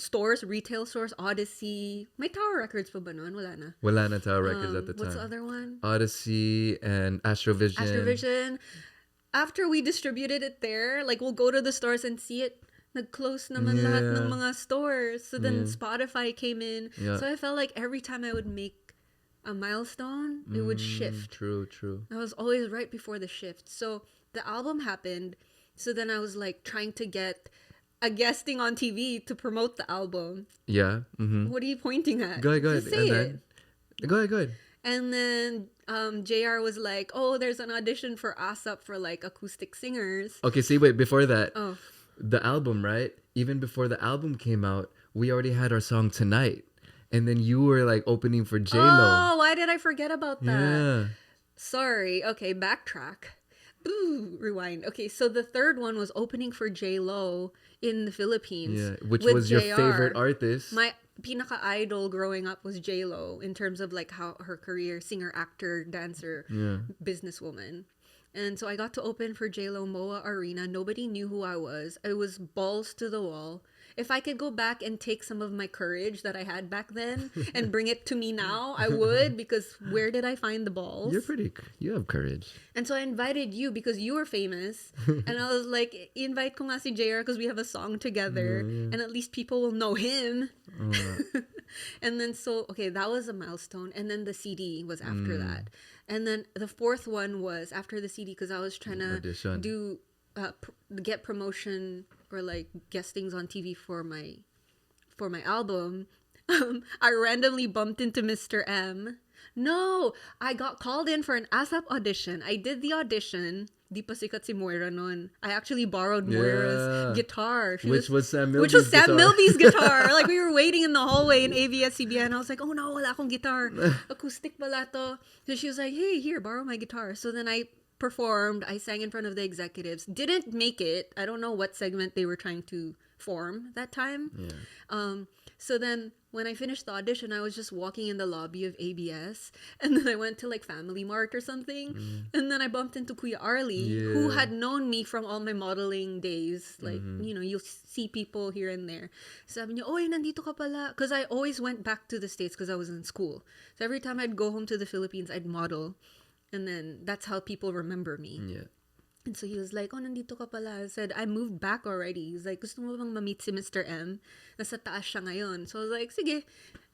stores, retail stores, Odyssey, may Tower Records pa ba nun? Wala na. Wala na Tower Records at the time. What's the other one? Odyssey and Astrovision. Astrovision. After we distributed it there, like we'll go to the stores and see it. Nag-close naman lahat ng mga stores. So then Spotify came in. Yeah. So I felt like every time I would make a milestone, it would shift. True. I was always right before the shift. So the album happened. So then I was like trying to get a guesting on TV to promote the album. Yeah. Mm-hmm. What are you pointing at? Go ahead. Just say And it. then, go ahead. And then JR was like, oh, there's an audition for ASAP for like acoustic singers. Okay, see, wait, before that, Oh. the album, right? Even before the album came out, we already had our song Tonight. And then you were like opening for J-Lo. Oh, why did I forget about that? Yeah. Sorry. Okay, backtrack. Ooh, rewind. Okay, so the third one was opening for J-Lo in the Philippines. Yeah, which with was your JR. favorite artist. My pinaka-idol growing up was J-Lo in terms of like how her career, singer, actor, dancer, businesswoman. And so I got to open for J-Lo Moa Arena. Nobody knew who I was. I was balls to the wall. If I could go back and take some of my courage that I had back then and bring it to me now, I would, because where did I find the balls? You have courage. And so I invited you because you were famous. And I was like, invite ko nga si JR because we have a song together. And at least people will know him. And then that was a milestone. And then the CD was after that. And then the fourth one was after the CD because I was trying to Audition. do get promotion or like guestings on TV for my album. I randomly bumped into Mr. M. No, I got called in for an ASAP audition. I did the audition. Di pa sikat si Moira nun. I actually borrowed Moira's guitar. Which was Sam Which Milby's was Sam guitar. Milby's guitar. Like we were waiting in the hallway in ABS-CBN. I was like, oh no, wala akong guitar. Acoustic pala to. So she was like, hey, here, borrow my guitar. So then I performed. I sang in front of the executives. Didn't make it. I don't know what segment they were trying to form that time. Yeah. So then when I finished the audition, I was just walking in the lobby of ABS. And then I went to like Family Mart or something. And then I bumped into Kuya Arlie, who had known me from all my modeling days. Like, you know, you'll see people here and there. Sabi niya, oy, nandito ka pala. Because I always went back to the States because I was in school. So every time I'd go home to the Philippines, I'd model. And then that's how people remember me. Yeah. And so he was like, oh, nandito ka pala. I said, I moved back already. He's like, gusto mo bang ma-meet si Mr. M? Nasa taas siya ngayon. So I was like, sige.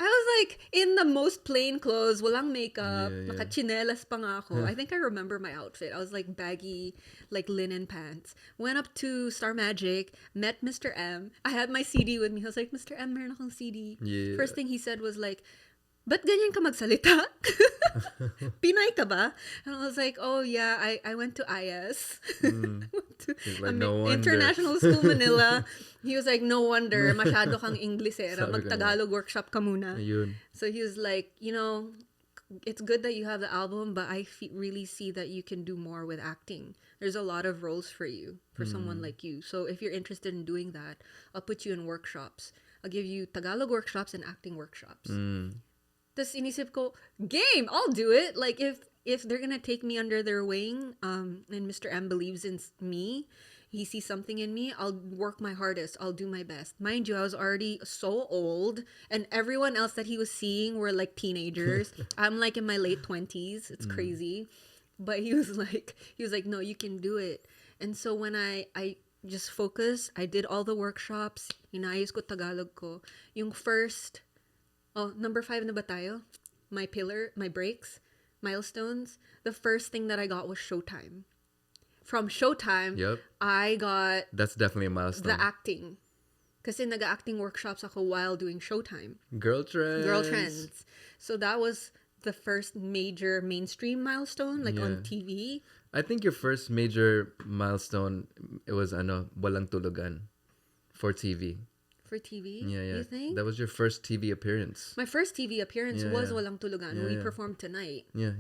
I was like, in the most plain clothes, walang makeup, nakachinelas pa nga ako. I think I remember my outfit. I was like baggy, like linen pants. Went up to Star Magic, met Mr. M. I had my CD with me. I was like, Mr. M, meron akong CD. Yeah. First thing he said was like, ba't ganyan ka magsalita? Pinay ka ba? And I was like, oh yeah, I went to IS. I went to like, no wonder. International School Manila. He was like, no wonder, masyado kang Inglesera. Sabi ko Mag-Tagalog workshop ka muna. Ayun. So he was like, you know, it's good that you have the album, but I really see that you can do more with acting. There's a lot of roles for you, for someone like you. So if you're interested in doing that, I'll put you in workshops. I'll give you Tagalog workshops and acting workshops. Tas inisip ko, game, I'll do it. Like if they're gonna take me under their wing, and Mr. M believes in me, he sees something in me, I'll work my hardest. I'll do my best. Mind you, I was already so old, and everyone else that he was seeing were like teenagers. I'm like in my late 20s. It's crazy. But he was like, no, you can do it. And so when I just focused, I did all the workshops, inayos ko Tagalog ko. Yung first, number 5 na ba tayo? My pillar, my breaks. milestones, the first thing that I got was Showtime. From Showtime, Yep. I got That's definitely a milestone. the acting. Kasi nag-acting workshops ako while doing Showtime. Girl Trends. Girl Trends. So that was the first major mainstream milestone, like on TV. I think your first major milestone, it was Walang Tulugan for TV. For TV, Yeah. you think? That was your first TV appearance. My first TV appearance was Yeah. Walang Tulugan. We performed Tonight. Yeah.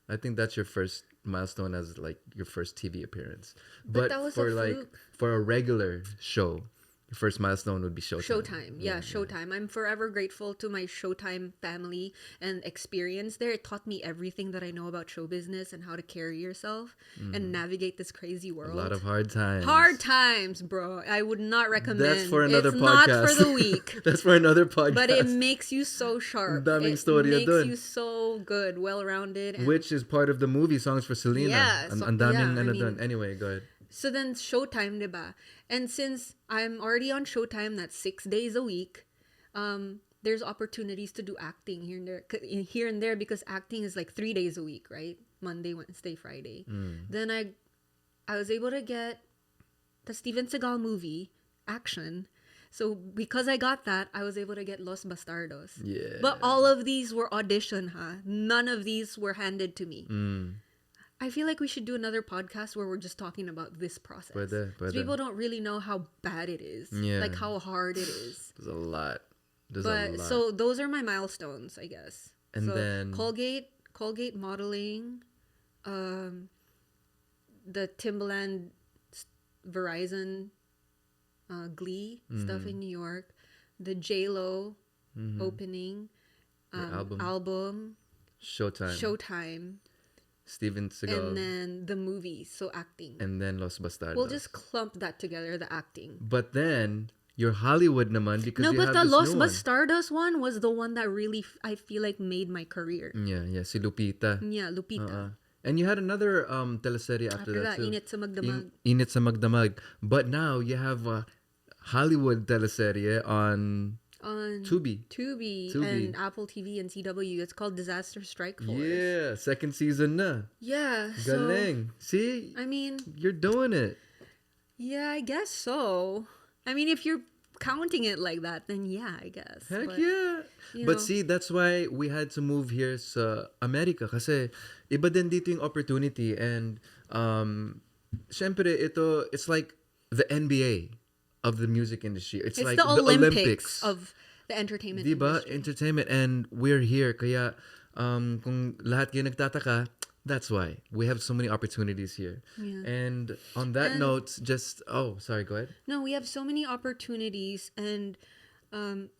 I think that's your first milestone as like your first TV appearance. But that was for a fluke. for a regular show, your first milestone would be Showtime. Showtime. Yeah, Showtime. I'm forever grateful to my Showtime family and experience there. It taught me everything that I know about show business and how to carry yourself and navigate this crazy world. A lot of hard times. Hard times, bro. I would not recommend. That's for another it's podcast. not for the weak. That's for another podcast. But it makes you so sharp. Daming It storya makes dun. you so good, well-rounded. And Which is part of the movie Songs for Selena. Yeah, Ang daming I mean, dun. Anyway, go ahead. so then Showtime, diba? And since I'm already on Showtime, that's 6 days a week. There's opportunities to do acting here and there because acting is like 3 days a week, right? Monday, Wednesday, Friday. Then I was able to get the Steven Seagal movie Action. So because I got that, I was able to get Los Bastardos. Yeah. But all of these were audition, None of these were handed to me. I feel like we should do another podcast where we're just talking about this process. Pwede. 'Cause people don't really know how bad it is. Yeah. Like how hard it is. There's a lot. But so those are my milestones, I guess. And so then Colgate modeling, the Timbaland Verizon Glee stuff in New York, the J-Lo opening, Your album, Showtime. Steven Seagal. and then the movies, so acting. And then Los Bastardos. We'll just clump that together, the acting. But then your Hollywood naman because No, you but have the this Los new one. Bastardos one was the one that really, I feel like, made my career. Yeah, si Lupita. Yeah, Lupita. And you had another teleserye after After that that, too. Init sa Magdamag. Init sa Magdamag. But now you have a Hollywood teleserye on On Tubi. Tubi Tubi. and Apple TV and CW. It's called Disaster Strike Force. Yeah, second season na. Yeah. So, Galing. See? I mean, You're doing it. yeah, I guess so. I mean, if you're counting it like that, then yeah, I guess. Heck But, yeah. you But know. see, that's why we had to move here sa America kasi iba din dito yung opportunity and syempre it's like the NBA of the music industry. It's like the the Olympics of the entertainment Diba? industry. Entertainment and we're here kaya kung lahat kayo nagtataka, that's why we have so many opportunities here. Yeah. And on that And- note, sorry, go ahead. No, we have so many opportunities, and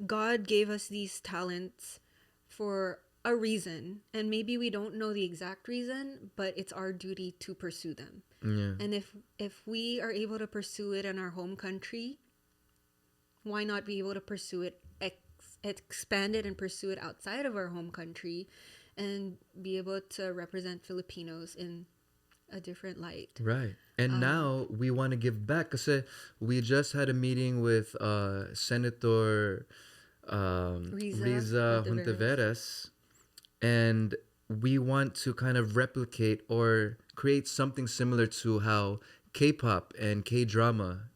God gave us these talents for a reason. And maybe we don't know the exact reason, but it's our duty to pursue them. Yeah. And if we are able to pursue it in our home country, why not be able to pursue it, expand it and pursue it outside of our home country and be able to represent Filipinos in a different light? Right. And now we want to give back kasi we just had a meeting with Senator Riza Hontiveros, and we want to kind of replicate or create something similar to how K-pop and K-drama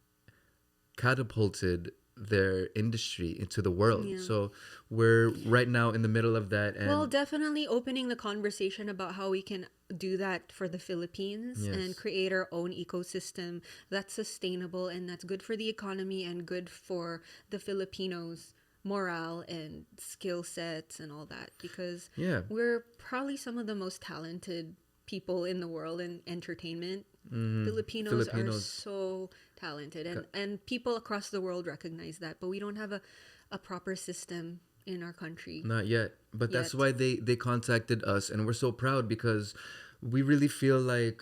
catapulted their industry into the world. Yeah. So we're right now in the middle of that. And Well, definitely opening the conversation about how we can do that for the Philippines Yes. and create our own ecosystem that's sustainable and that's good for the economy and good for the Filipinos' morale and skill sets and all that, because Yeah. we're probably some of the most talented people in the world in entertainment. Filipinos are so talented, and people across the world recognize that, but we don't have a proper system in our country. Not yet. But that's Yet. why they contacted us, and we're so proud because we really feel like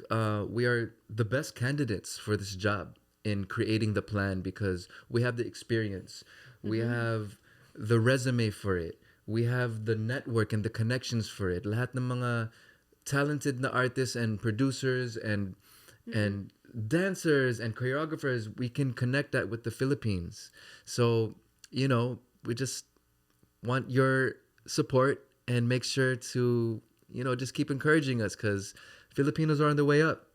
we are the best candidates for this job in creating the plan because we have the experience. We have the resume for it. We have the network and the connections for it. Lahat ng mga talented na artists and producers and dancers and choreographers, we can connect that with the Philippines. So, we just want your support and make sure to just keep encouraging us because Filipinos are on the way up.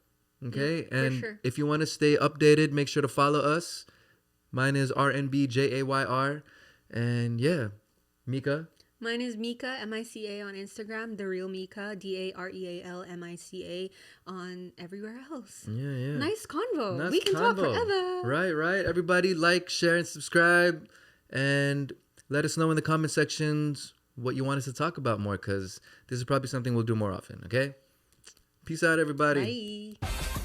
Okay, for and sure. if you want to stay updated, make sure to follow us. Mine is RNBJAYR, and yeah, Mika. Mine is Mica, Mica on Instagram. The Real Mica, Dareal Mica on everywhere else. Yeah. Nice convo. Nice We can talk convo. forever. Right. Everybody like, share, and subscribe. And let us know in the comment sections what you want us to talk about more because this is probably something we'll do more often, okay? Peace out, everybody. Bye.